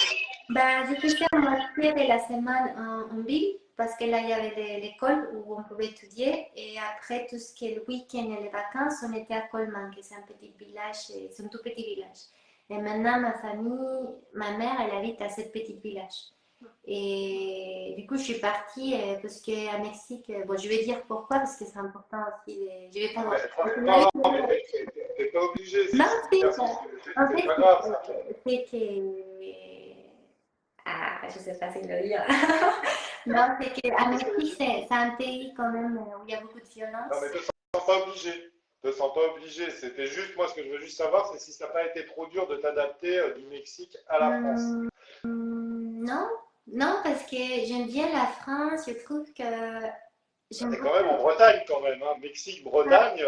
bah, je faisais la moitié de la semaine en ville parce que là, il y avait l'école où on pouvait étudier. Et après, tout ce qui est le week-end et les vacances, on était à Colman, qui c'est un petit village, c'est un tout petit village. Et maintenant, ma famille, ma mère, elle habite à ce petit village. Et du coup, je suis partie parce qu'à Mexique, bon, je vais dire pourquoi, parce que c'est important aussi. Je vais pas. Non, non, non, mais t'es pas obligé, Non, c'est perso, en c'est fait, pas grave, ça. c'est que. Ah, je sais pas si le dire. Non, c'est qu'à Non, parce que Mexique, c'est un pays quand même où il y a beaucoup de non, mais violence. te sens pas obligé. Te sens pas obligé. C'était juste, moi, ce que je veux juste savoir, c'est si ça n'a pas été trop dur de t'adapter du Mexique à la France. Non, non, parce que j'aime bien la France. Je trouve que Bah, j'aime t'es quand même en beaucoup. Bretagne, quand même, hein. Mexique, Bah, Bretagne.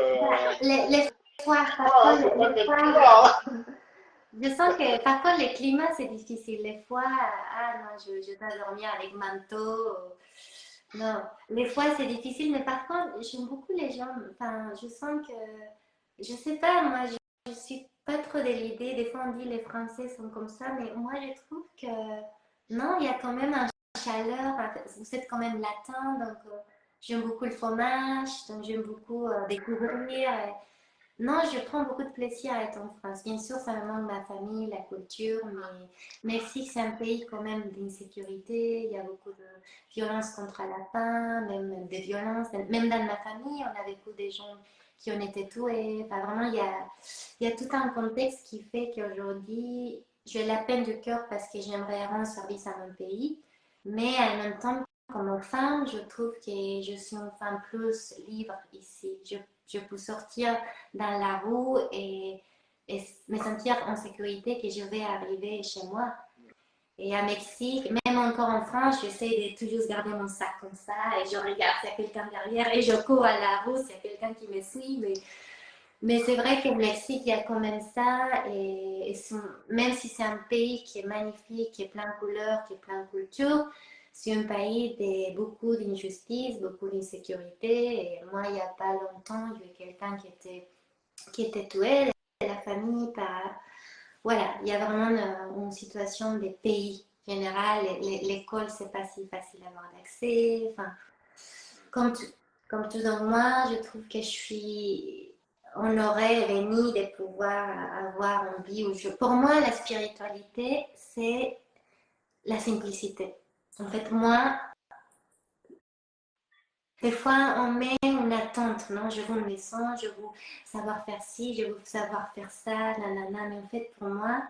les fois, par Ah, hein, contre, faut pas te les mettre plus fois, bas, hein. je sens que par contre, les climats, c'est difficile. Les fois, ah non, je dois dormir avec manteau. Non, les fois, c'est difficile, mais par contre, j'aime beaucoup les gens. Enfin, je sens que, je sais pas, moi, je suis pas trop de l'idée. Des fois, on dit les Français sont comme ça, mais moi, je trouve que non, il y a quand même un chaleur. Vous êtes quand même latin, donc j'aime beaucoup le fromage, donc j'aime beaucoup découvrir. Non, je prends beaucoup de plaisir à être en France. Bien sûr, ça me manque ma famille, la culture, mais Mexique, c'est un pays quand même d'insécurité. Il y a beaucoup de violence contre la femme, même des violences. Même dans ma famille, on a vécu des gens qui ont été tués. Enfin, vraiment, il y a tout un contexte qui fait qu'aujourd'hui, j'ai la peine du cœur parce que j'aimerais rendre service à mon pays. Mais en même temps, comme femme, je trouve que je suis une femme plus libre ici. Je peux sortir dans la roue et me sentir en sécurité que je vais arriver chez moi. Et à Mexique, même encore en France, j'essaie de toujours garder mon sac comme ça et je regarde s'il y a quelqu'un derrière et je cours à la roue s'il y a quelqu'un qui me suit. Mais c'est vrai qu'au Mexique, il y a quand même ça. Même si c'est un pays qui est magnifique, qui est plein de couleurs, qui est plein de cultures, c'est un pays de beaucoup d'injustice, beaucoup d'insécurité. Et moi, il n'y a pas longtemps, il y a eu quelqu'un qui était tué de la famille par... Voilà, il y a vraiment une situation des pays général. L'école, c'est pas si facile d'avoir d'accès. Enfin, comme tout, comme tout dans moi, je trouve que je suis honorée, bénie de pouvoir avoir une vie où je... Pour moi, la spiritualité, c'est la simplicité. En fait, moi, des fois, on met une attente, non? Je veux une maison, je veux savoir faire ci, je veux savoir faire ça, nanana. Mais en fait, pour moi,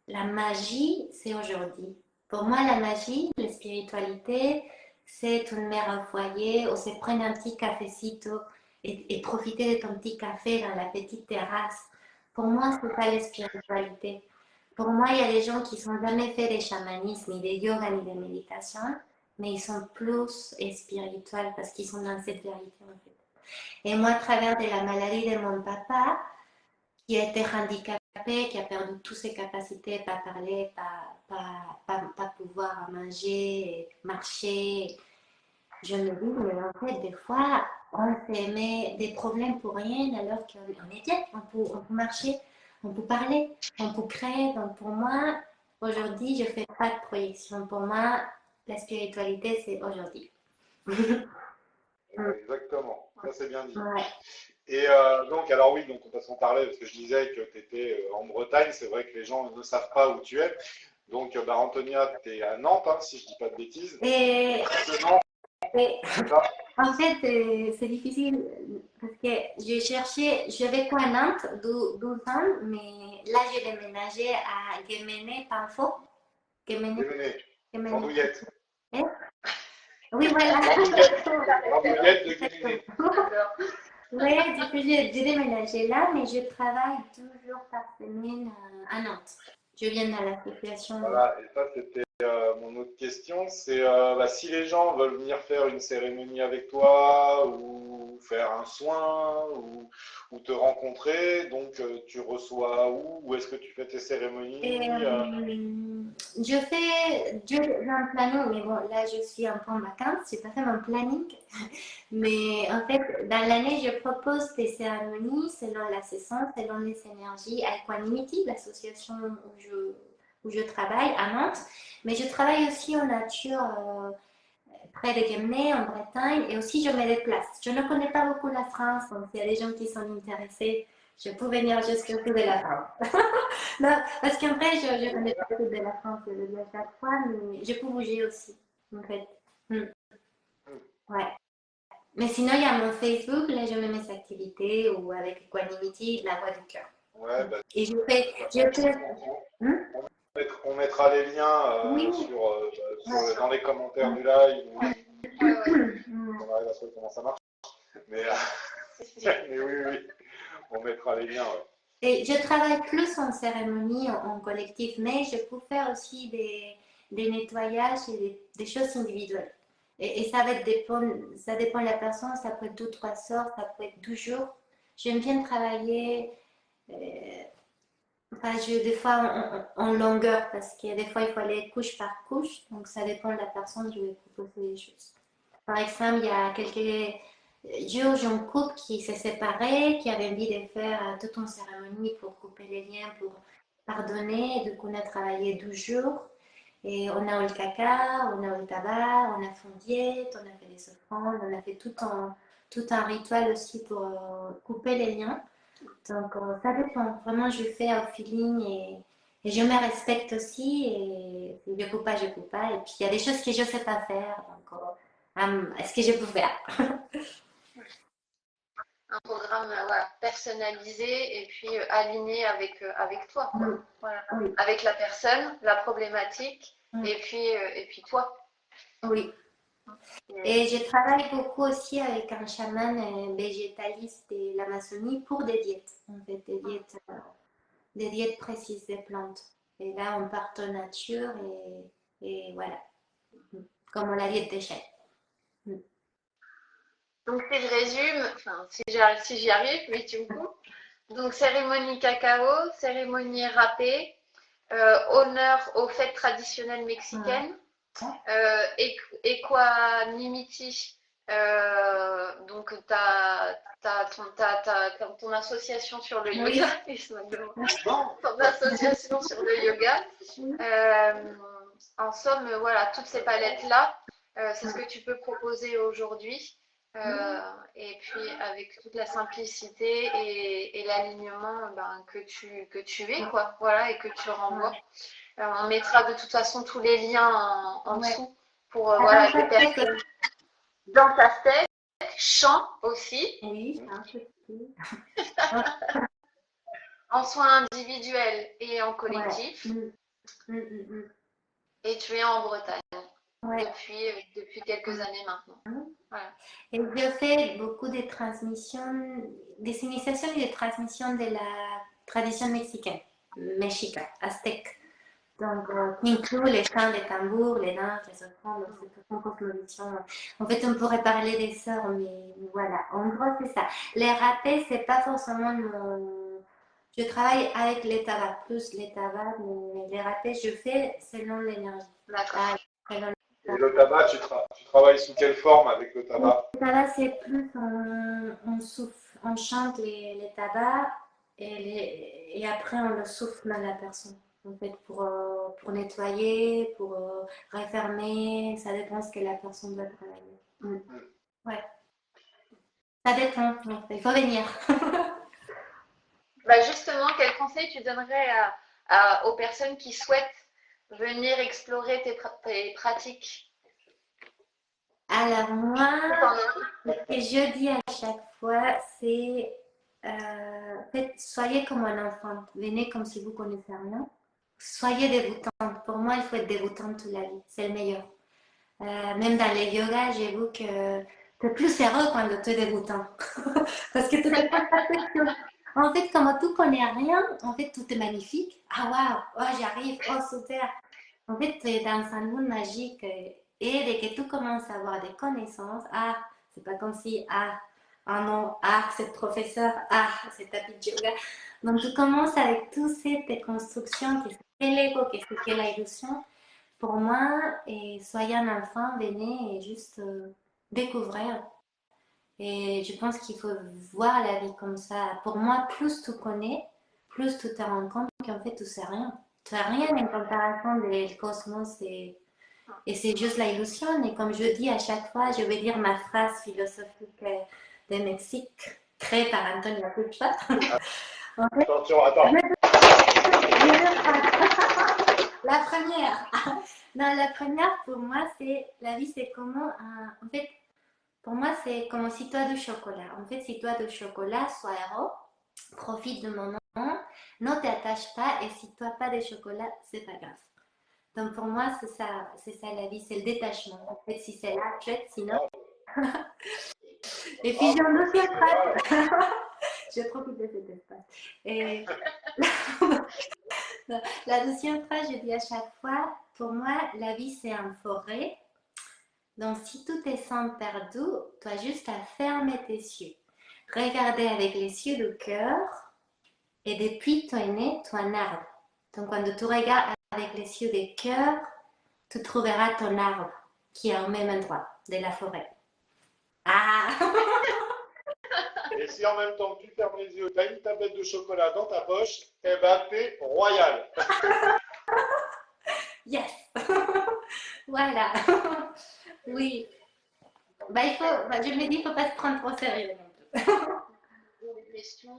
la magie, c'est aujourd'hui. Pour moi, la magie, la spiritualité, c'est une mère au foyer ou c'est prendre un petit cafecito et profiter de ton petit café dans la petite terrasse. Pour moi, c'est pas la spiritualité. Pour moi, il y a des gens qui n'ont jamais fait de chamanisme, ni de yoga, ni de méditation, mais ils sont plus spirituels parce qu'ils sont dans cette vérité en fait. Et moi, à travers de la maladie de mon papa, qui a été handicapé, qui a perdu toutes ses capacités, pas parler, pas pouvoir manger, marcher. Je me dis, mais en fait, des fois, on se met des problèmes pour rien alors qu'on est bien, on peut marcher, on peut parler, on peut créer. Donc pour moi, aujourd'hui, je ne fais pas de projection. Pour moi, la spiritualité, c'est aujourd'hui. Exactement, ça c'est bien dit. Ouais. Et donc, alors oui, donc, parce qu'on parlait, parce que je disais que tu étais en Bretagne, c'est vrai que les gens ne savent pas où tu es. Donc, bah, Antonia, tu es à Nantes, hein, si je ne dis pas de bêtises. Et, De Nantes, et c'est ça? en fait, c'est difficile parce que j'ai vécu à Nantes 12 ans, mais là, j'ai déménagé à Guémené, Panfo. Guémené, Démené, Guémené. l'andouillette. Hein? Oui, voilà. L'andouillette de Guémené. Oui, du coup, j'ai déménagé là, mais je travaille 2 jours par semaine à Nantes. Je viens dans l'association. Voilà, et ça c'était mon autre question, c'est bah, si les gens veulent venir faire une cérémonie avec toi ou faire un soin ou te rencontrer, donc tu reçois où est-ce que tu fais tes Et, cérémonies j'ai un planning, mais bon, là, je suis un peu en vacances, j'ai pas fait mon planning. Mais en fait, dans l'année, je propose des cérémonies selon la saison, selon les énergies à Equanimity, l'association où je travaille à Nantes. Mais je travaille aussi en nature près de Guémené, en Bretagne, et aussi je me déplace. Je ne connais pas beaucoup la France, donc s'il y a des gens qui sont intéressés, je peux venir jusqu'au bout de la France. Non, parce qu'en vrai, je ne connais pas tout de la France, je le dis à chaque fois, mais je peux bouger aussi, en fait. Hmm. Ouais. Mais sinon, il y a mon Facebook, là, je mets mes activités, ou avec Equanimity, la voix du cœur. Ouais, bah, Et je fais, hmm? on mettra les liens Oui, dans les commentaires du live, hmm. on arrive à savoir comment ça marche. Mais, mais oui, oui, on mettra les liens. Ouais. Et je travaille plus en cérémonie, en collectif, mais je peux faire aussi des nettoyages et des choses individuelles. Et ça dépend de la personne, ça peut être 2, 3 heures, ça peut être 12 jours. J'aime bien travailler, euh, enfin, des fois en longueur, parce que des fois il faut aller couche par couche, donc ça dépend de la personne, je vais proposer des choses. Par exemple, il y a quelques jours, j'ai un couple qui s'est séparé, qui avait envie de faire toute une cérémonie pour couper les liens, pour pardonner. Du coup, on a travaillé 12 jours. Et on a eu le caca, on a eu le tabac, on a fait une diète, on a fait des offrandes, on a fait tout un rituel aussi pour couper les liens. Donc, ça dépend. Vraiment, je fais au feeling et je me respecte aussi. Et si je ne peux pas, je ne peux pas. Et puis, il y a des choses que je ne sais pas faire. Donc, est-ce que je peux faire? Un programme voilà, personnalisé et puis aligné avec toi, quoi. Oui, Voilà. oui, Avec la personne, la problématique oui. et puis toi. Oui. Et je travaille beaucoup aussi avec un chaman végétaliste de l'Amazonie pour des diètes. En fait, des diètes précises des plantes. Et là, on part en nature et voilà, comme on l'a dit, déchets. Donc, si je résume, enfin, si j'y arrive, mais tu me coupes. Donc, cérémonie cacao, cérémonie râpée, honneur aux fêtes traditionnelles mexicaines, Equanimity, donc ton association sur le yoga, ton association sur le yoga. En somme, voilà, toutes ces palettes-là, c'est ce que tu peux proposer aujourd'hui. Et puis avec toute la simplicité et l'alignement que tu es, quoi, voilà, et que tu renvoies. On mettra de toute façon tous les liens en dessous pour voilà, les personnes dans ta tête, chant aussi, Oui, en soins individuels et en collectif. Et tu es en Bretagne depuis quelques années maintenant. Voilà. Et je fais beaucoup de transmissions, des initiations et des transmissions de la tradition mexicaine, aztèque. Donc, qui inclut les chants, les tambours, les danses, les offrandes, c'est une cosmovision. En fait, on pourrait parler des sœurs, mais voilà. En gros, c'est ça. Les râpés, c'est pas forcément mon... Je travaille avec les tabacs, plus les tabacs, mais les râpés, je fais selon l'énergie. D'accord. Et le tabac, tu travailles sous quelle forme avec le tabac? Le tabac, c'est plus on souffle, on chante les tabacs et après on le souffle dans la personne. En fait, pour nettoyer, pour refermer, ça dépend ce que la personne doit travailler. Ouais. Ça dépend, il faut venir. Justement, quel conseil tu donnerais aux personnes qui souhaitent venir explorer tes pratiques? Alors moi, ce que je dis à chaque fois, c'est en fait, soyez comme un enfant, venez comme si vous ne connaissez rien. Soyez dégoûtante. Pour moi, il faut être dégoûtante toute la vie. C'est le meilleur. Même dans les yogas, j'ai vu que tu es plus heureux quand tu es dégoûtant. Parce que tu te poses pas de questions. En fait, comme tu ne connais rien, en fait, tout est magnifique. Ah waouh, oh, j'arrive, oh super. En fait, tu es dans un monde magique. Et dès que tu commences à avoir des connaissances, ah, c'est pas comme si, ah non, ah, c'est le professeur, ah, c'est tapis de yoga. Donc, tu commences avec toutes ces constructions, qu'est-ce que l'ego, qu'est-ce que l'illusion. Pour moi, et soyez un enfant, venez et juste découvrir. Et je pense qu'il faut voir la vie comme ça. Pour moi, plus tu connais, plus tu te rends compte qu'en fait, tu sais rien. Tu n'as rien en comparaison du cosmos et c'est juste l'illusion. Et comme je dis à chaque fois, je vais dire ma phrase philosophique de Mexique, créée par Antonia Puchat. Attention, attends. La première. Non, la première, pour moi, c'est la vie, c'est comment. En fait, pour moi, c'est comme si tu as du chocolat. En fait, si tu as du chocolat, sois heureux, profite du moment, ne t'attache pas, et si tu n'as pas de chocolat, c'est pas grave. Donc pour moi, c'est ça la vie, c'est le détachement. En fait, si c'est là, chouette, sinon. Et puis j'ai une deuxième phrase. Je profite de cet espace. Et la deuxième phrase, je dis à chaque fois, pour moi, la vie, c'est une forêt. Donc, si tout est sans perdu, tu as juste à fermer tes yeux. Regarder avec les yeux du cœur. Et depuis ton nez, tu as un arbre. Donc, quand tu regardes avec les yeux du cœur, tu trouveras ton arbre qui est au même endroit de la forêt. Ah! Et si en même temps que tu fermes les yeux, tu as une tablette de chocolat dans ta poche, eh ben t'es royal. Yes! Voilà. Oui. Je me dis, il ne faut pas se prendre trop sérieux non plus. Des questions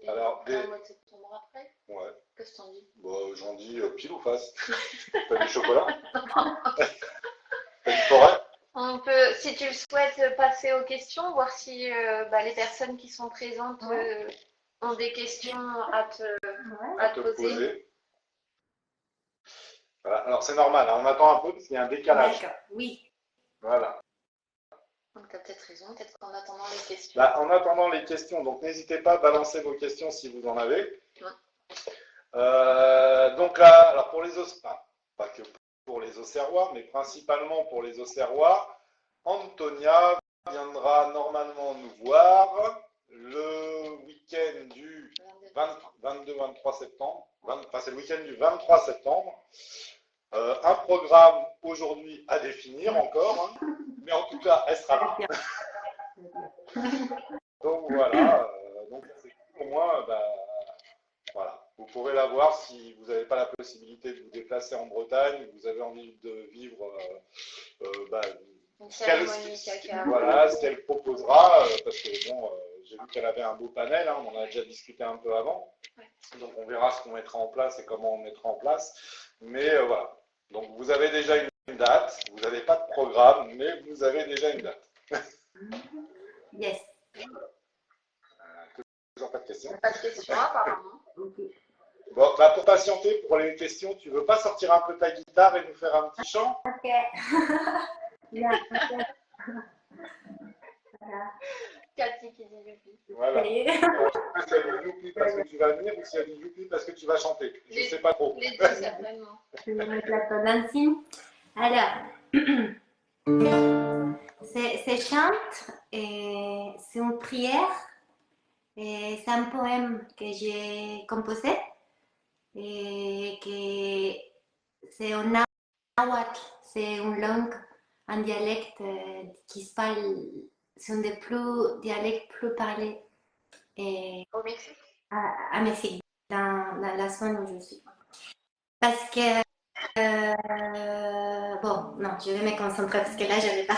Alors, un mot de septembre après. Ouais. Qu'est-ce que t'en dis? Bon, j'en dis pile ou face. T'as du chocolat? T'as du forêt? On peut, si tu le souhaites, passer aux questions, voir si les personnes qui sont présentes ont des questions à te poser. Voilà. Alors c'est normal, hein, on attend un peu parce qu'il y a un décalage. D'accord, oui. Voilà. Donc tu as peut-être raison, peut-être qu'en attendant les questions. En attendant les questions, donc n'hésitez pas à balancer vos questions si vous en avez. Donc là, alors pour les Auxerrois, pas que pour les Auxerrois, mais principalement pour les Auxerrois, Antonia viendra normalement nous voir le week-end du 22-23 septembre. Enfin, c'est le week-end du 23 septembre. Un programme aujourd'hui à définir encore, hein, mais en tout cas, elle sera là. Donc voilà, donc pour moi, voilà. Vous pourrez la voir si vous n'avez pas la possibilité de vous déplacer en Bretagne, vous avez envie de vivre Une cérémonie caca. voilà, ce qu'elle proposera, parce que bon, j'ai vu qu'elle avait un beau panel, hein, on en a déjà discuté un peu avant, donc on verra ce qu'on mettra en place et comment on mettra en place, mais voilà. Donc vous avez déjà une date, vous n'avez pas de programme, mais vous avez déjà une date. Yes. Toujours pas de questions? Pas de questions, apparemment. Okay. Bon, pour patienter pour les questions, tu veux pas sortir un peu ta guitare et nous faire un petit chant? Ok. Bien. Voilà. Cathy qui dit youpi. Voilà. Ça y est. Si elle dit youpi parce que tu vas venir ou si elle dit youpi parce que tu vas chanter. Je ne sais pas trop. Les deux, certainement. Je vais mettre la pole dancing. Alors, c'est chante et c'est une prière et c'est un poème que j'ai composé et que c'est en nahuatl, c'est une langue, un dialecte qui se parle, c'est un des dialectes plus parlés et Au Mexique? à Mexique, dans la zone où je suis. Parce que bon, non, je vais me concentrer parce que là, je vais pas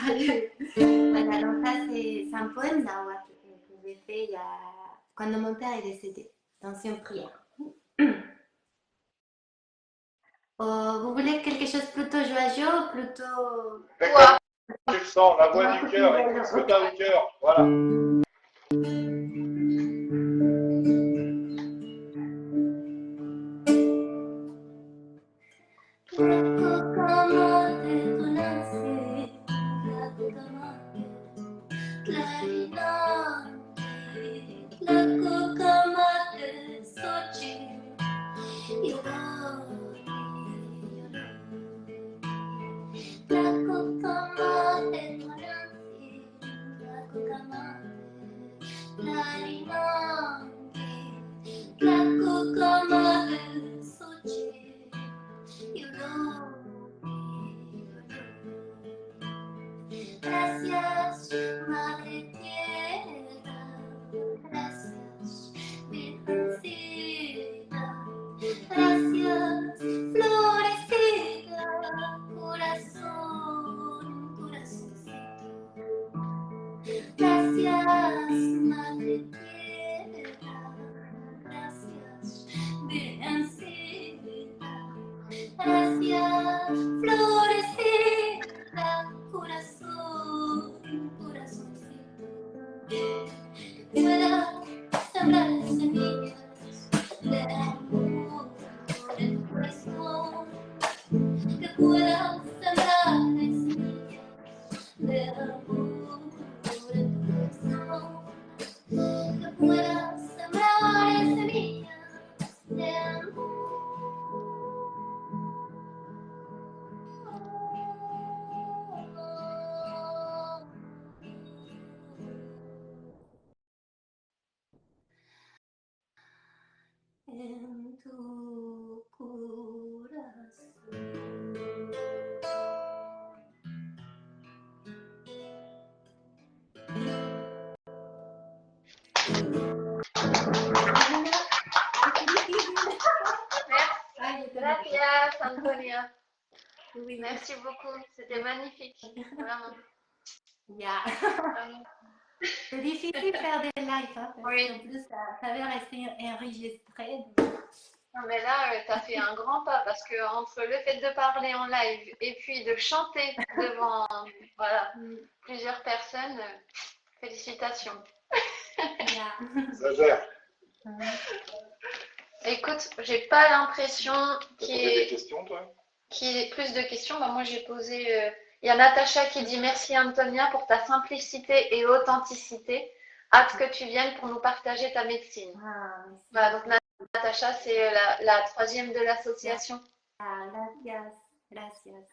parler. Voilà, donc ça, c'est un poème nahuatl que j'ai fait quand mon père est décédé, dans une prière. Vous voulez quelque chose plutôt joyeux ou plutôt... D'accord. Tu le sens, la voix du cœur, écoute ce que tu as au cœur. Voilà. Gracias, Madre Tierra, gracias, Virgencita, gracias, florecita, corazón, corazoncito. Gracias, Madre Tierra, gracias, Virgencita, gracias, florecita, corazón, corazoncito. Pueda sembrar semillas de amor en tu corazón, que pueda sembrar semillas de amor en tu corazón, que pueda sembrar semillas de amor. En tu corazón. Gracias, Antonia. Merci beaucoup. C'était magnifique. Vraiment. Ya. Vraiment. C'est difficile de faire des lives, hein, parce Oui. qu'en plus, ça va rester enregistré. Non, mais là, tu as fait un grand pas parce que entre le fait de parler en live et puis de chanter devant voilà, plusieurs personnes, félicitations. Ya. Ça gère. Écoute, j'ai pas l'impression Tu as qu'il y posé des ait questions, toi? plus de questions. Bah, moi, j'ai posé. Il y a Natacha qui dit merci Antonia pour ta simplicité et authenticité. Hâte que tu viennes pour nous partager ta médecine. Ah, merci. Voilà, donc Natacha, c'est la troisième de l'association. Ah, gracias, gracias.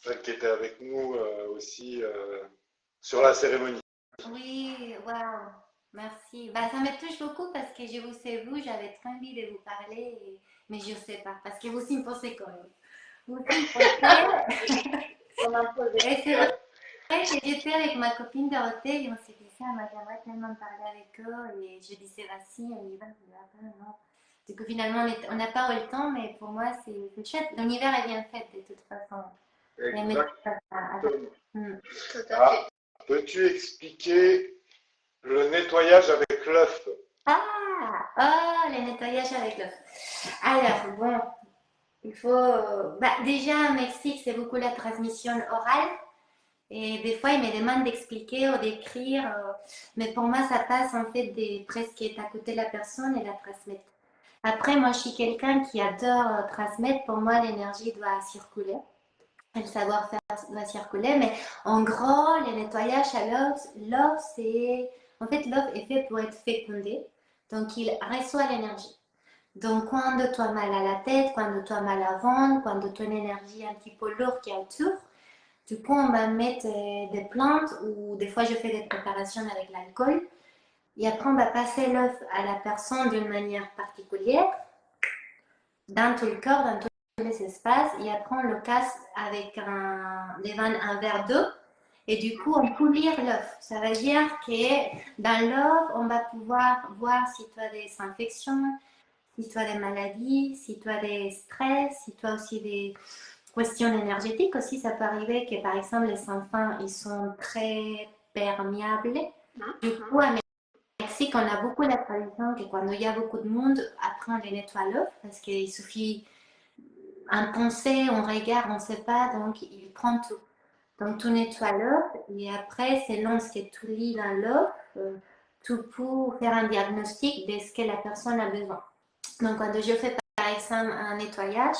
Celle qui était avec nous aussi sur la cérémonie. Oui, waouh, merci. Bah, ça me touche beaucoup parce que je vous sais, vous, j'avais très envie de vous parler, mais je ne sais pas, parce que vous imposez quand même. Vous imposez. On a posé. Et c'est vrai que j'étais avec ma copine Dorothée et on s'est dit ça, moi j'aimerais tellement parler avec eux et je disais, bah si, on y va, non. Du coup, finalement, on n'a pas eu le temps, mais pour moi, c'est chouette. L'univers est bien fait de toute façon. Tout à fait. Peux-tu expliquer le nettoyage avec l'œuf? Oh, le nettoyage avec l'œuf. Alors, bon, il faut. Bah, déjà, au Mexique, c'est beaucoup la transmission orale. Et des fois, ils me demandent d'expliquer ou d'écrire. Mais pour moi, ça passe en fait de presque être à côté de la personne et la transmettre. Après, moi, je suis quelqu'un qui adore transmettre. Pour moi, l'énergie doit circuler. Le savoir-faire doit circuler. Mais en gros, le nettoyage à l'œuf, c'est. En fait, l'œuf est fait pour être fécondé. Donc, il reçoit l'énergie. Donc, quand tu as mal à la tête, quand tu as mal à ventre, quand tu as une énergie un petit peu lourde qui est autour, du coup, on va mettre des plantes ou des fois, je fais des préparations avec l'alcool. Et après, on va passer l'œuf à la personne d'une manière particulière, dans tout le corps, dans tous les espaces. Et après, on le casse avec un verre d'eau. Et du coup, on poulir l'œuf. Ça veut dire que dans l'œuf, on va pouvoir voir si tu as des infections, si tu as des maladies, si tu as des stress, si tu as aussi des questions énergétiques. Aussi, ça peut arriver que, par exemple, les enfants, ils sont très perméables. Du coup, à Mexique, on a beaucoup la tradition que quand il y a beaucoup de monde, après, on les nettoie l'œuf parce qu'il suffit un pensée, on regarde, on ne sait pas, donc il prend tout. Donc, tout nettoie l'œuf et après, selon ce que tu lis dans l'œuf, tu peux faire un diagnostic de ce que la personne a besoin. Donc, quand je fais par exemple un nettoyage,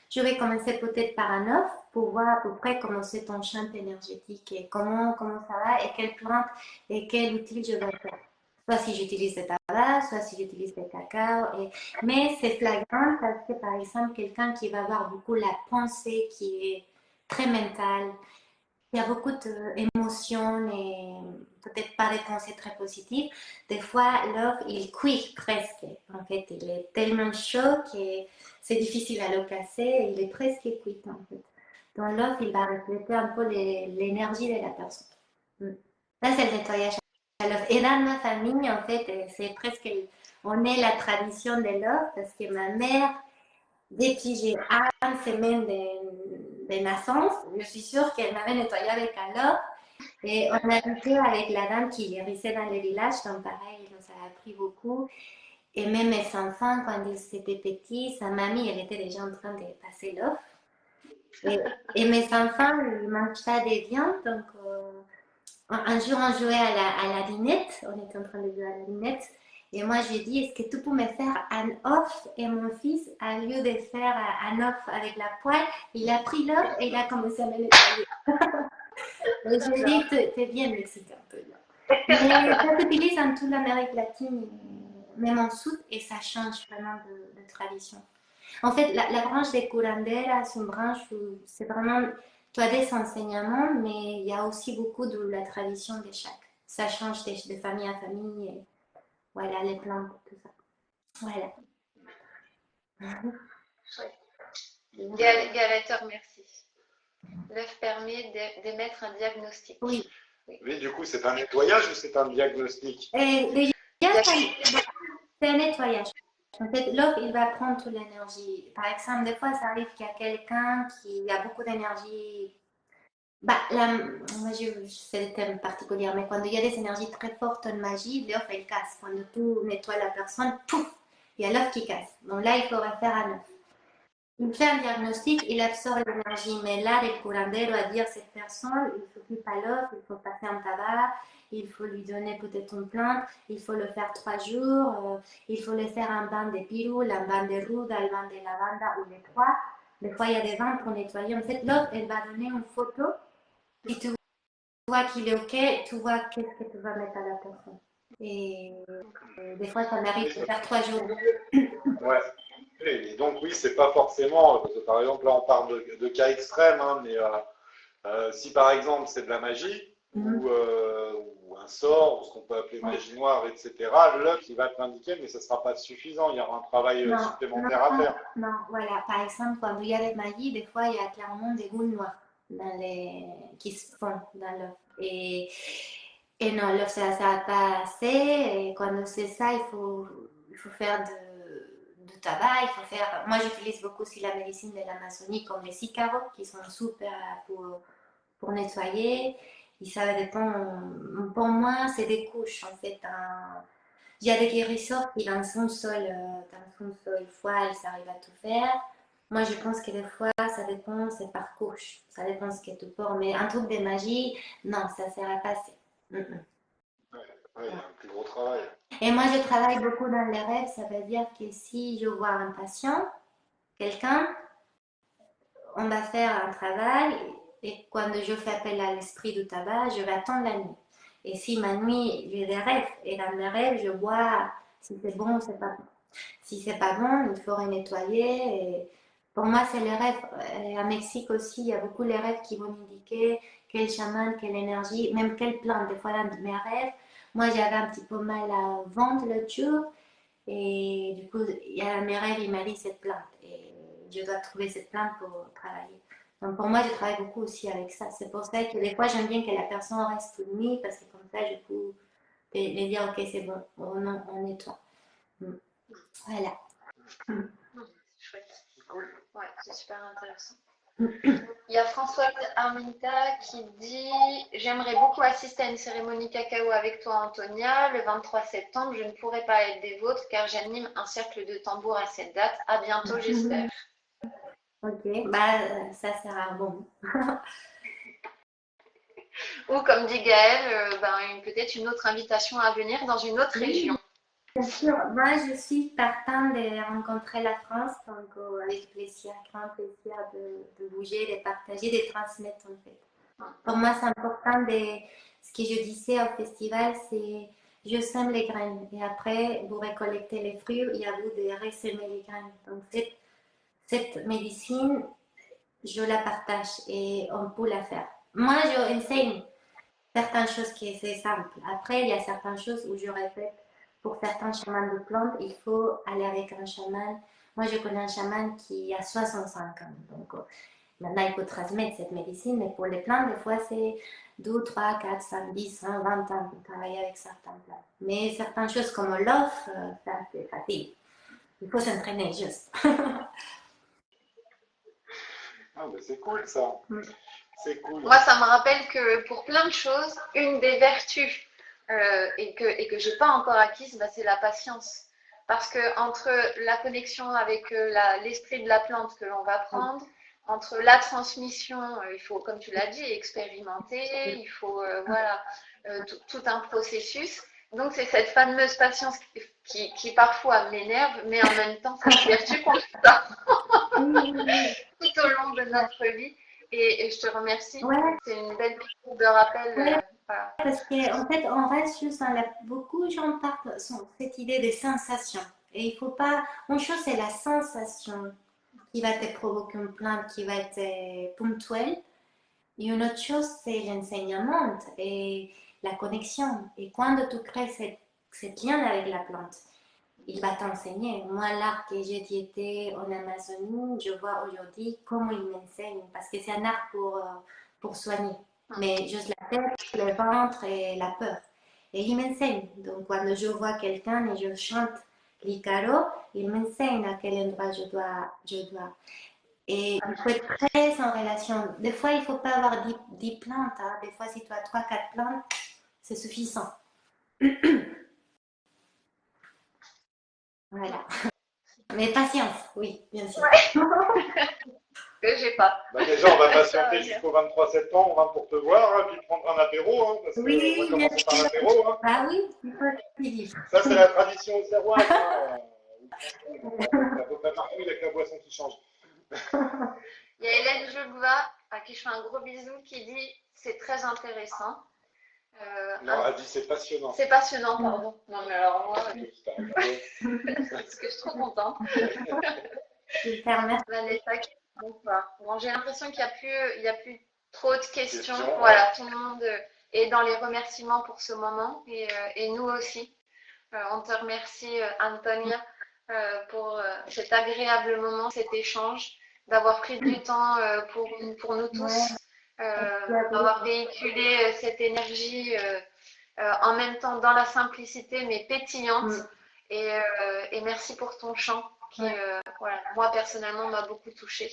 je vais commencer peut-être par un œuf pour voir à peu près comment c'est ton champ énergétique et comment ça va et quelle plante et quel outil je vais faire. Soit si j'utilise des tabac, soit si j'utilise des cacao. Mais c'est flagrant parce que par exemple, quelqu'un qui va avoir beaucoup la pensée qui est très mentale, il y a beaucoup d'émotions et peut-être pas des pensées très positives. Des fois, l'œuf, il cuit presque. En fait, il est tellement chaud que c'est difficile à le casser. Il est presque cuit, en fait. Donc, l'œuf, il va refléter un peu l'énergie de la personne. Là, c'est le nettoyage à l'œuf. Et dans ma famille, en fait, c'est presque... On est la tradition de l'œuf parce que ma mère, dès que j'ai une semaine de naissance, je suis sûre qu'elle m'avait nettoyé avec un œuf. Et on a vécu avec la dame qui guérissait dans le village, donc pareil, ça a appris beaucoup. Et même mes enfants, quand ils étaient petits, sa mamie, elle était déjà en train de passer l'œuf. Et mes enfants, ils ne mangent pas de viande, donc un jour, on jouait à la dinette, on était en train de jouer à la dinette. Et moi, j'ai dit, est-ce que tu peux me faire un œuf? Et mon fils, au lieu de faire un œuf avec la poêle, il a pris l'œuf et il a commencé à me nettoyer. Donc, je dis, t'es bien mexicain, toi. Mais ça s'utilise dans toute l'Amérique latine, même en sud, et ça change vraiment de tradition. En fait, la branche des curanderas, c'est une branche où c'est vraiment, tu as des enseignements, mais il y a aussi beaucoup de la tradition de chaque. Ça change de famille à famille, et voilà, les plantes, tout ça. Voilà. Gaëlle te remercie. L'œuf permet d'émettre un diagnostic. Oui. Oui, du coup, c'est un nettoyage ou c'est un diagnostic? Et déjà, c'est un nettoyage. En fait, l'œuf, il va prendre toute l'énergie. Par exemple, des fois, ça arrive qu'il y a quelqu'un qui a beaucoup d'énergie. Bah, moi, c'est le terme particulier, mais quand il y a des énergies très fortes en magie, l'œuf, il casse. Quand tout nettoie la personne, pouf, il y a l'œuf qui casse. Donc là, il faudrait faire un œuf. Il fait un diagnostic, il absorbe l'énergie, mais là, le curandero va dire cette personne, il ne s'occupe pas l'œuf, il faut passer un tabac, il faut lui donner peut-être une plante, il faut le faire 3 jours, il faut le faire un bain de pirul, un bain de ruda, un bain de lavanda ou les 3. Des fois, il y a des bains pour nettoyer. En fait, l'œuf, elle va donner une photo et tu vois qu'il est OK, tu vois qu'est-ce que tu vas mettre à la personne. Et des fois, ça m'arrive de faire 3 jours. Ouais. Et donc, oui, c'est pas forcément, parce que par exemple, là, on parle de cas extrêmes, hein, mais si par exemple, c'est de la magie, ou un sort, ou ce qu'on peut appeler magie noire, etc., l'œuvre, il va te l'indiquer, mais ce ne sera pas suffisant. Il y aura un travail Non, supplémentaire à faire. non, voilà. Par exemple, quand il y a des magies, des fois, il y a clairement des boules noires qui se font dans l'œuf. Et non, l'œuf, ça ne va pas assez. Et quand c'est ça, il faut faire de tabac. Il faut faire... Moi, j'utilise beaucoup aussi la médecine de l'Amazonie, comme les cicaros, qui sont super pour nettoyer. Et ça dépend. Pour moi, c'est des couches, en fait. Il y a des guérisseurs qui, dans son sol foie, ils arrivent à tout faire. Moi, je pense que des fois, ça dépend, c'est par couche. Ça dépend ce que tu portes. Mais un truc de magie, non, ça ne sert à passer. Ouais, il y a un plus gros travail. Et moi, je travaille beaucoup dans les rêves. Ça veut dire que si je vois un patient, quelqu'un, on va faire un travail. Et quand je fais appel à l'esprit du tabac, je vais attendre la nuit. Et si ma nuit, j'ai des rêves, et dans mes rêves, je vois si c'est bon ou c'est pas bon. Si c'est pas bon, il faut nettoyer. Et pour moi, c'est les rêves. Et à Mexique aussi, il y a beaucoup les rêves qui vont indiquer quel chaman, quelle énergie, même quelle plante. Des fois, dans mes rêves, moi, j'avais un petit peu mal à vendre le jour. Et du coup, il y a mes rêves, il m'a dit cette plante. Et je dois trouver cette plante pour travailler. Donc pour moi, je travaille beaucoup aussi avec ça. C'est pour ça que des fois, j'aime bien que la personne reste nuit parce que comme ça, je peux lui dire, ok, c'est bon, on nettoie. Voilà. C'est chouette. Cool. Ouais, c'est super intéressant. Il y a Françoise Arminta qui dit: J'aimerais beaucoup assister à une cérémonie cacao avec toi, Antonia, le 23 septembre. Je ne pourrai pas être des vôtres car j'anime un cercle de tambour à cette date. À bientôt, j'espère. Ok, bah ça sera bon. Ou comme dit Gaëlle, peut-être une autre invitation à venir dans une autre région. Bien sûr, moi je suis partant de rencontrer la France, donc avec plaisir, grand plaisir de bouger, de partager, de transmettre en fait. Pour moi, c'est important ce que je disais au festival, c'est je sème les graines et après vous récoltez les fruits et à vous de ressemer les graines. Donc cette médecine, je la partage et on peut la faire. Moi, je enseigne certaines choses qui c'est simple. Après, il y a certaines choses où je répète. Pour certains chamans de plantes, il faut aller avec un chaman. Moi, je connais un chaman qui a 65 ans. Donc, maintenant, il faut transmettre cette médecine. Mais pour les plantes, des fois, c'est 2, 3, 4, 5, 10, 20 ans pour travailler avec certaines plantes. Mais certaines choses comme l'off, ça, c'est facile. Il faut s'entraîner juste. Ah, bah, c'est cool ça. C'est cool. Moi, ça me rappelle que pour plein de choses, une des vertus et que je n'ai pas encore acquise, c'est la patience. Parce que entre la connexion avec l'esprit de la plante que l'on va prendre, entre la transmission, il faut, comme tu l'as dit, expérimenter, il faut tout un processus. Donc, c'est cette fameuse patience qui parfois m'énerve, mais en même temps, c'est une vertu qu'on a tout au long de notre vie. Et je te remercie. Ouais. C'est une belle piqûre de rappel. Ouais. Voilà. Parce qu'en fait, on reste juste dans beaucoup de gens partent sur cette idée des sensations. Et il faut pas. Une chose, c'est la sensation qui va te provoquer une plainte qui va être ponctuelle. Et une autre chose, c'est l'enseignement et la connexion. Et quand tu crées cette lien avec la plante, il va t'enseigner. Moi, l'art que j'ai diété en Amazonie, je vois aujourd'hui comment il m'enseigne. Parce que c'est un art pour soigner. Mais juste la tête, le ventre et la peur. Et il m'enseigne. Donc, quand je vois quelqu'un et je chante l'Icaro, il m'enseigne à quel endroit je dois. Et il faut être très en relation. Des fois, il ne faut pas avoir 10 plantes. Hein. Des fois, si tu as 3-4 plantes, c'est suffisant. Voilà. Mais patience, oui, bien sûr. Que j'ai pas. Déjà, on va patienter jusqu'au 23 septembre pour te voir, hein, puis prendre un apéro, parce que Oui, on va commencer par l'apéro. Hein. Ah oui, il faut être Ça, c'est la tradition auxerroise. Hein. À peu près partout, il n'y a que la boisson qui change. Il y a Hélène Jogva, à qui je fais un gros bisou, qui dit: C'est très intéressant. Non, elle dit c'est passionnant. C'est passionnant, pardon. Non, mais alors moi, parce que je suis trop contente. Super, merci. Vanessa, bonsoir. Bon, j'ai l'impression qu'il n'y a plus trop de questions. Questions, Voilà, tout le monde est dans les remerciements pour ce moment et nous aussi. On te remercie, Antonia, pour cet agréable moment, cet échange, d'avoir pris du temps pour nous tous, d'avoir véhiculé cette énergie en même temps dans la simplicité mais pétillante. Et merci pour ton chant qui, voilà, moi personnellement, m'a beaucoup touchée.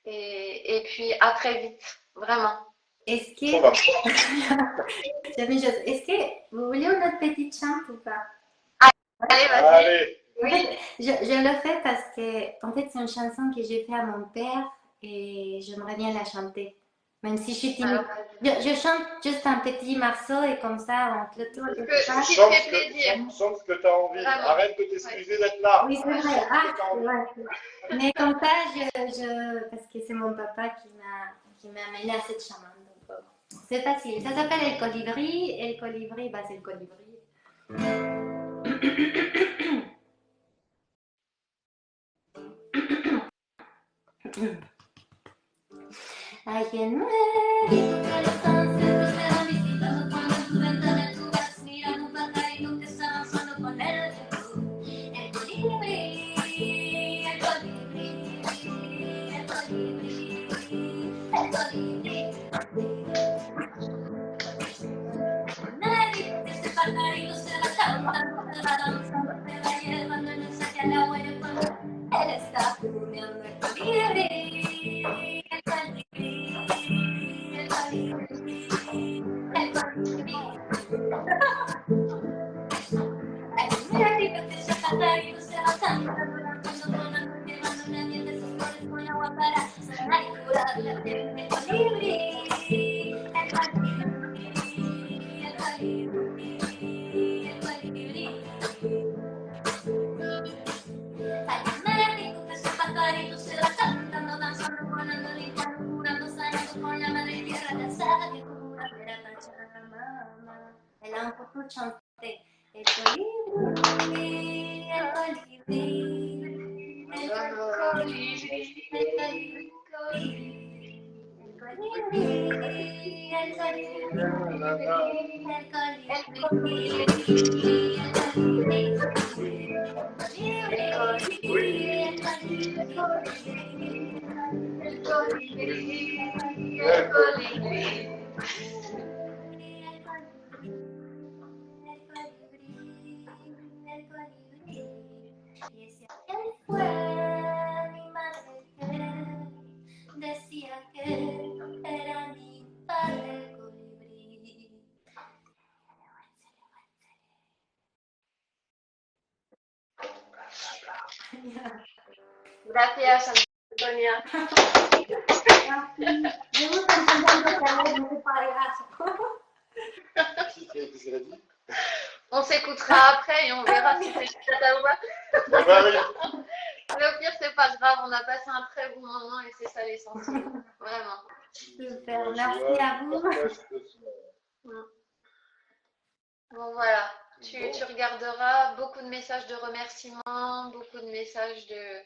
Et puis à très vite, vraiment. Est-ce Ça que, va. est-ce que vous voulez une autre petite chante ou pas? Allez, vas-y. Allez, En fait, je le fais parce que en fait, c'est une chanson que j'ai fait à mon père et j'aimerais bien la chanter. Même si je suis timide. Je chante juste un petit morceau et comme ça, on clôture le Ce qui te chante fait plaisir. ce que tu as envie. Vraiment. Arrête de t'excuser d'être là. Oui, c'est vrai. Chante ce Ah, que t'as envie. ouais. Mais comme ça, parce que c'est mon papa qui m'a amené à cette chamade. Donc, c'est facile. Ça s'appelle El Colibri. Et le colibri, bah, c'est le colibri. Alguien nuevo, tu corazón se estará visitando cuando en tu ventana tú vas mirando un pajarito que está avanzando con el colibrí, el colibrí, el colibrí, el colibrí, el colibrí. Nadie, este pajarito se va cantando, se va danzando, se va llevando el mensaje a la huella. Él está plumeando el colibrí, el colibrí, el colibrí, el colibrí. Mira que ese pajarito se va cantando, volando, llevando una miel de sus flores con agua para sanar y curar la piel del colibrí, el colibrí, el colibrí, el colibrí. México, que ese pajarito se va cantando, danzando, volando, limpiando, curando, sanando con la madre tierra, la sabe cura de la Pachamama. Elle a un peu tout chanté. El colibrí, el colibrí, el colibrí, el colibrí, el colibrí, el y ese aquel fue mi madre que decía que era mi padre el colibrí. Gracias, Antonia. Llevo cantando que no se payaso. Qu'est-ce qu'elle a dit? On s'écoutera après et on verra si c'est chouette ou pas. Bah oui. Mais au pire, c'est pas grave, on a passé un très bon moment et c'est ça l'essentiel. Vraiment. Super, merci à vous. Bon, voilà. Tu regarderas beaucoup de messages de remerciements, beaucoup de messages de,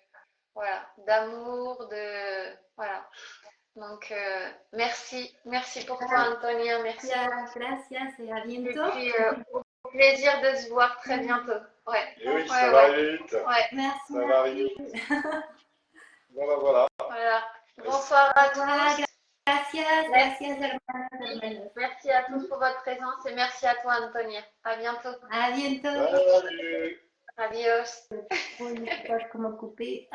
voilà, d'amour, voilà. Donc, merci pour toi, Antonia, merci. Gracias et à Et bientôt. puis, au plaisir de se voir très bientôt. Ouais. Et oui, Ouais, ça va ouais. aller vite. Ouais, Merci. Ça va arriver vite. Bon, ben voilà. voilà. Bonsoir à tous. Gracias, hermanos. Merci à tous pour votre présence et merci à toi, Antonia. À bientôt. À bientôt. Salut. Adios. Voy a estar como ocupé.